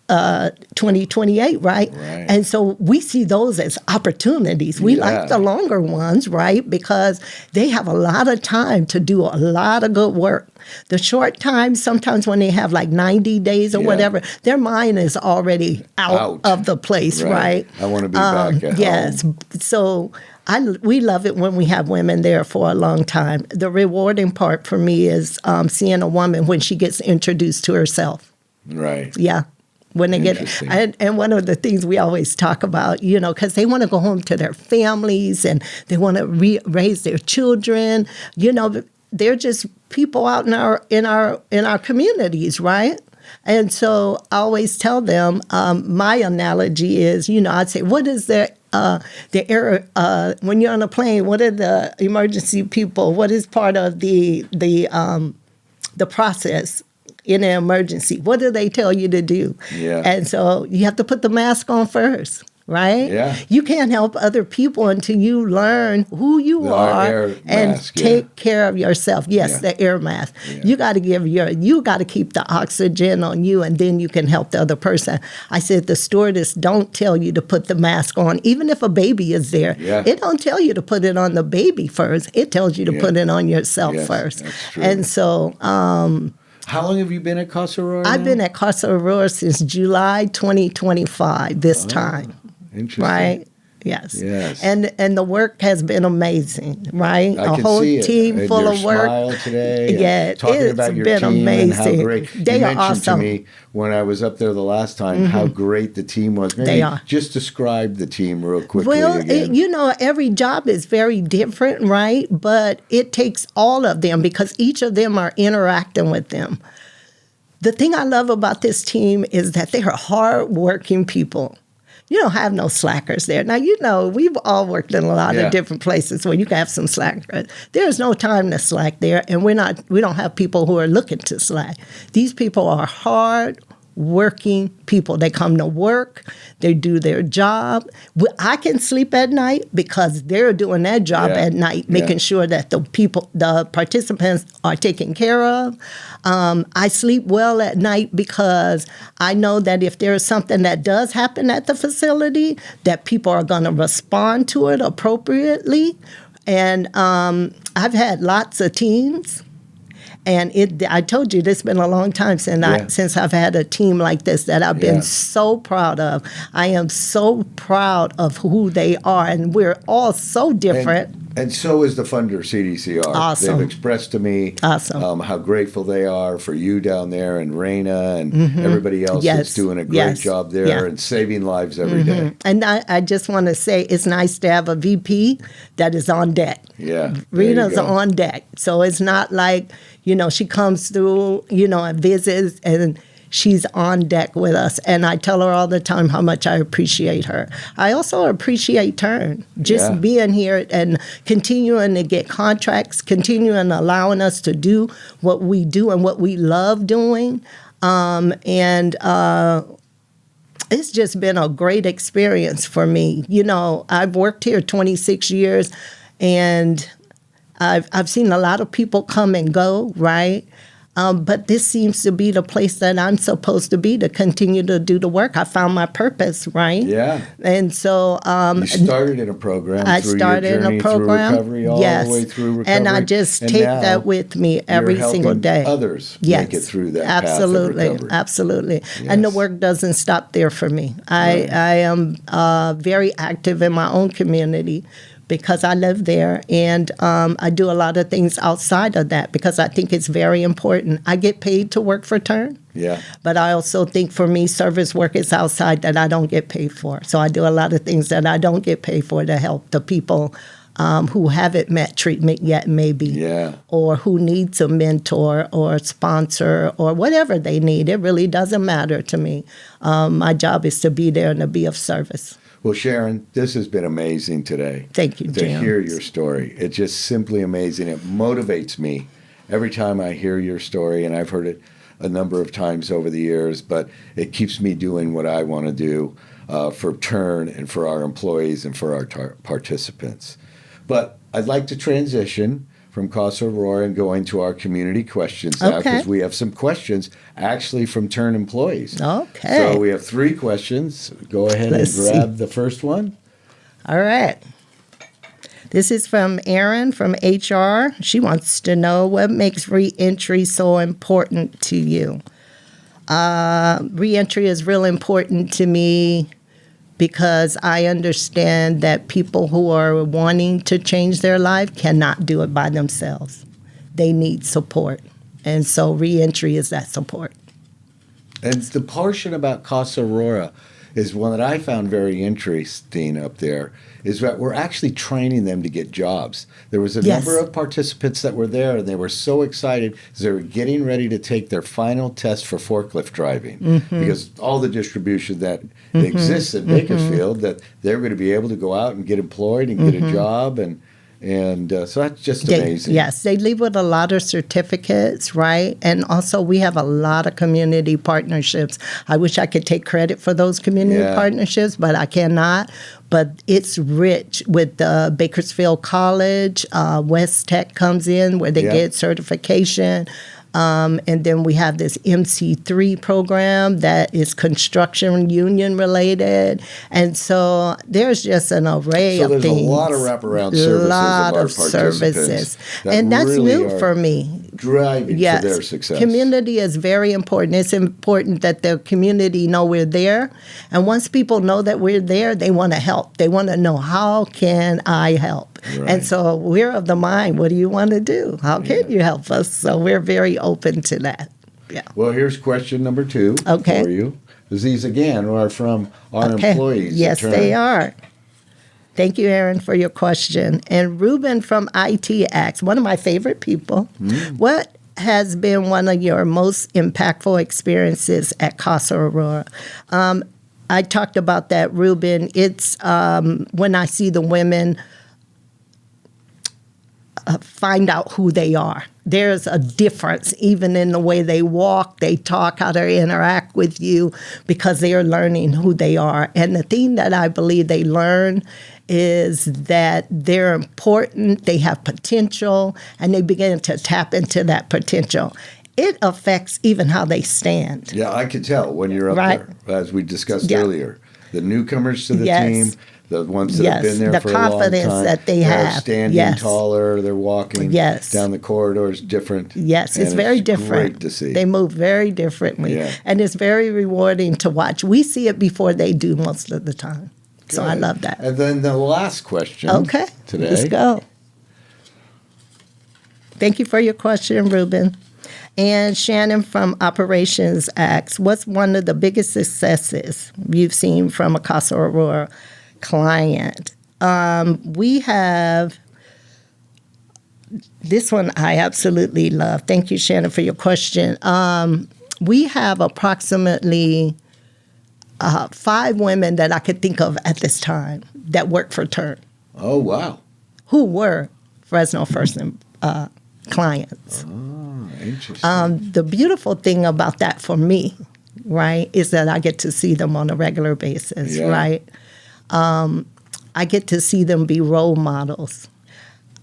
2028, right? And so we see those as opportunities. We like the longer ones, right? Because they have a lot of time to do a lot of good work. The short time, sometimes when they have like 90 days or whatever, their mind is already out of the place, right? I want to be back at home. So we love it when we have women there for a long time. The rewarding part for me is seeing a woman when she gets introduced to herself. Right. Yeah. When they get, and one of the things we always talk about, because they want to go home to their families and they want to raise their children. They're just people out in our communities, right? And so I always tell them, my analogy is, I'd say, what is the air when you're on a plane? What are the emergency people? What is part of the process in an emergency? What do they tell you to do? And so you have to put the mask on first, right? You can't help other people until you learn who you are and take care of yourself. Yes, the air mask. You got to you got to keep the oxygen on you, and then you can help the other person. I said the stewardess don't tell you to put the mask on, even if a baby is there. It don't tell you to put it on the baby first. It tells you to put it on yourself first. That's true. And so, how long have you been at Casa Aurora? I've been at Casa Aurora since July 2025, this time. Interesting. Right? Yes. And the work has been amazing, right? I a whole team and full your of work. Smile today. Yeah, talking about your been team amazing. And how great. They you are mentioned awesome. to me when I was up there the last time how great the team was. Maybe They are. just describe the team real quickly. Well, again. every job is very different, right? But it takes all of them because each of them are interacting with them. The thing I love about this team is that they are hardworking people. You don't have no slackers there. Now, we've all worked in a lot of different places where you can have some slackers. There's no time to slack there, and we don't have people who are looking to slack. These people are hard-working people. They come to work. They do their job. I can sleep at night because they're doing their job at night, making sure that the participants are taken care of. I sleep well at night because I know that if there is something that does happen at the facility, that people are going to respond to it appropriately. And I've had lots of teams. And I told you, it's been a long time since I've had a team like this that I've been so proud of. I am so proud of who they are, and we're all so different. And so is the funder, CDCR. Awesome. They've expressed to me how grateful they are for you down there and Raina and everybody else that's doing a great job there and saving lives every day. And I just want to say it's nice to have a VP that is on deck. Rena's on deck. So it's not like, she comes through, and visits and she's on deck with us. And I tell her all the time how much I appreciate her. I also appreciate Turn, just being here and continuing to get contracts, continuing allowing us to do what we do and what we love doing. It's just been a great experience for me. I've worked here 26 years, and I've seen a lot of people come and go, right? But this seems to be the place that I'm supposed to be to continue to do the work. I found my purpose, right? And so you started in a program. I started in a program, through recovery, all the way through recovery, and I just take that with me every single day. Others make it through that path of recovery. Absolutely. And the work doesn't stop there for me. I am very active in my own community, because I live there, and I do a lot of things outside of that because I think it's very important. I get paid to work for Turn, but I also think for me, service work is outside that I don't get paid for. So I do a lot of things that I don't get paid for to help the people who haven't met treatment yet, maybe, Yeah. or who needs a mentor or a sponsor or whatever they need. It really doesn't matter to me. My job is to be there and to be of service. Well, Sharon, this has been amazing today. Thank you, To Jim. hear your story. It's just simply amazing. It motivates me every time I hear your story, and I've heard it a number of times over the years, but it keeps me doing what I want to do for TURN and for our employees and for our participants. But I'd like to transition from Casa Aurora and go into our community questions now, Okay. because we have some questions actually from TURN employees. Okay. So we have 3 questions. Go ahead Let's and grab the first one. All right. This is from Erin from HR. She wants to know what makes reentry so important to you. Reentry is real important to me because I understand that people who are wanting to change their life cannot do it by themselves. They need support. And so reentry is that support. And the portion about Casa Aurora is one that I found very interesting up there, is that we're actually training them to get jobs. There was a Yes. number of participants that were there, and they were so excited as they were getting ready to take their final test for forklift driving, because all the distribution that exists in Bakersfield, that they're going to be able to go out and get employed and get a job, and so that's just amazing. Yes, they leave with a lot of certificates, right? And also we have a lot of community partnerships. I wish I could take credit for those community partnerships, but I cannot. But it's rich with Bakersfield College. West Tech comes in where they get certification. And then we have this MC3 program that is construction union related. And so there's just an array of things. So there's a lot of wraparound services A lot of our of services. participants that And that's really new are for me. driving Yes. for their success. Community is very important. It's important that the community know we're there. And once people know that we're there, they want to help. They want to know, how can I help? Right. And so we're of the mind, what do you want to do? How can you help us? So we're very open to that. Yeah. Well, here's question number 2 Okay. for you. 'Cause these, again, are from our employees. at Yes, TURN. they are. Thank you, Aaron, for your question. And Ruben from IT asks, one of my favorite people, what has been one of your most impactful experiences at Casa Aurora? I talked about that, Ruben. It's when I see the women find out who they are. There's a difference even in the way they walk, they talk, how they interact with you, because they are learning who they are. And the thing that I believe they learn is that they're important, they have potential, and they begin to tap into that potential. It affects even how they stand. Yeah, I could tell when you're up there, as we discussed earlier. The newcomers to the team, the ones that have been there for a long time. The confidence that they they're have. standing taller, they're walking down the corridors different. Yes, it's and very different. Great to see. They move very differently. Yeah. And it's very rewarding to watch. We see it before they do most of the time. So I love that. And then the last question today. Let's go. Thank you for your question, Ruben. And Shannon from Operations asks, what's one of the biggest successes you've seen from a Casa Aurora client? We have, this one I absolutely love. Thank you, Shannon, for your question. We have approximately 5 women that I could think of at this time that work for TURN. Oh, wow. Who were Fresno First clients. Oh, interesting. The beautiful thing about that for me, right, is that I get to see them on a regular basis, right? I get to see them be role models.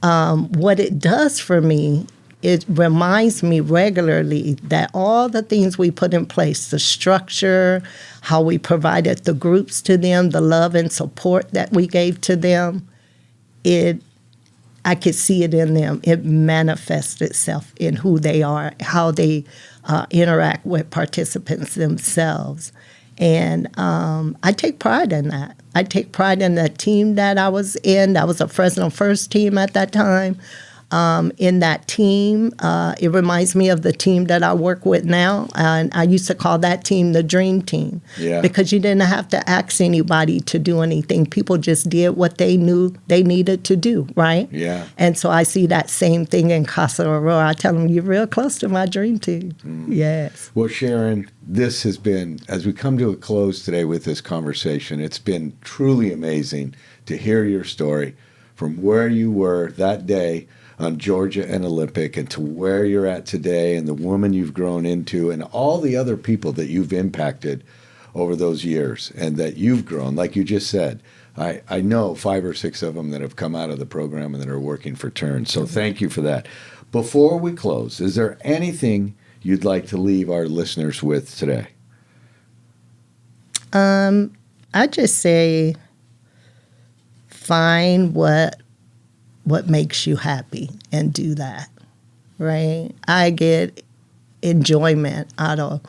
What it does for me, it reminds me regularly that all the things we put in place, the structure, how we provided the groups to them, the love and support that we gave to them, I could see it in them. It manifests itself in who they are, how they interact with participants themselves. And I take pride in that. I take pride in the team that I was in. That was a Fresno First team at that time. in that team. It reminds me of the team that I work with now. And I used to call that team the dream team. Yeah. Because you didn't have to ask anybody to do anything. People just did what they knew they needed to do, right? Yeah. And so I see that same thing in Casa Aurora. I tell them, you're real close to my dream team. Yes. Well, Sharon, this has been, as we come to a close today with this conversation, it's been truly amazing to hear your story from where you were that day on Georgia and Olympic and to where you're at today and the woman you've grown into and all the other people that you've impacted over those years and that you've grown. Like you just said, I know 5 or 6 of them that have come out of the program and that are working for Turn. So thank you for that. Before we close, is there anything you'd like to leave our listeners with today? I just say find what makes you happy and do that, right? I get enjoyment out of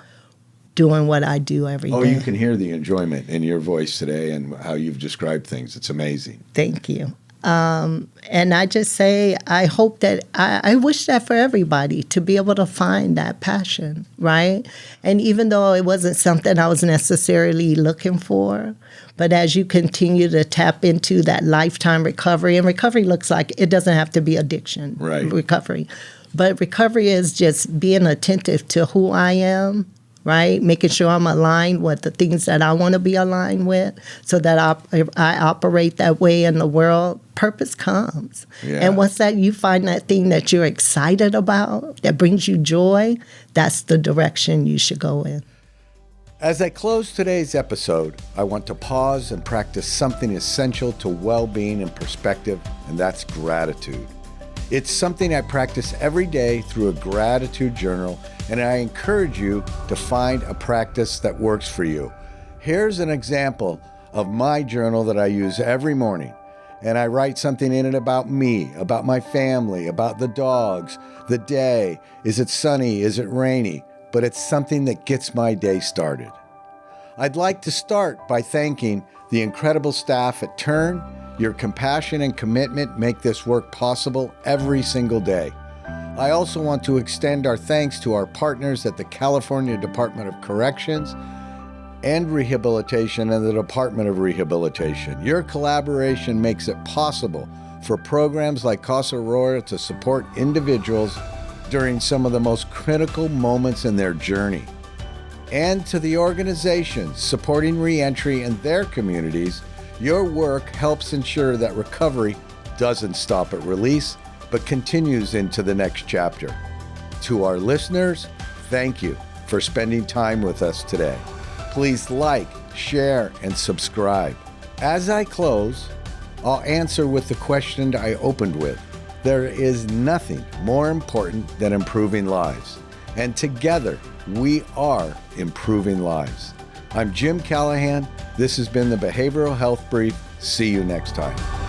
doing what I do every day. Oh, you can hear the enjoyment in your voice today and how you've described things. It's amazing. Thank you. And I just say, I hope that, I wish that for everybody to be able to find that passion, right? And even though it wasn't something I was necessarily looking for, but as you continue to tap into that lifetime recovery, and recovery looks like it doesn't have to be addiction, right? Recovery. But recovery is just being attentive to who I am, right? Making sure I'm aligned with the things that I want to be aligned with so that I operate that way in the world. Purpose comes. Yeah. And once that you find that thing that you're excited about, that brings you joy, that's the direction you should go in. As I close today's episode, I want to pause and practice something essential to well-being and perspective, and that's gratitude. It's something I practice every day through a gratitude journal, and I encourage you to find a practice that works for you. Here's an example of my journal that I use every morning, and I write something in it about me, about my family, about the dogs, the day. Is it sunny? Is it rainy? But it's something that gets my day started. I'd like to start by thanking the incredible staff at Turn. Your compassion and commitment make this work possible every single day. I also want to extend our thanks to our partners at the California Department of Corrections and Rehabilitation and the Department of Rehabilitation. Your collaboration makes it possible for programs like Casa Aurora to support individuals during some of the most critical moments in their journey. And to the organizations supporting reentry in their communities, your work helps ensure that recovery doesn't stop at release, but continues into the next chapter. To our listeners, thank you for spending time with us today. Please like, share, and subscribe. As I close, I'll answer with the question I opened with. There is nothing more important than improving lives. And together, we are improving lives. I'm Jim Callahan. This has been the Behavioral Health Brief. See you next time.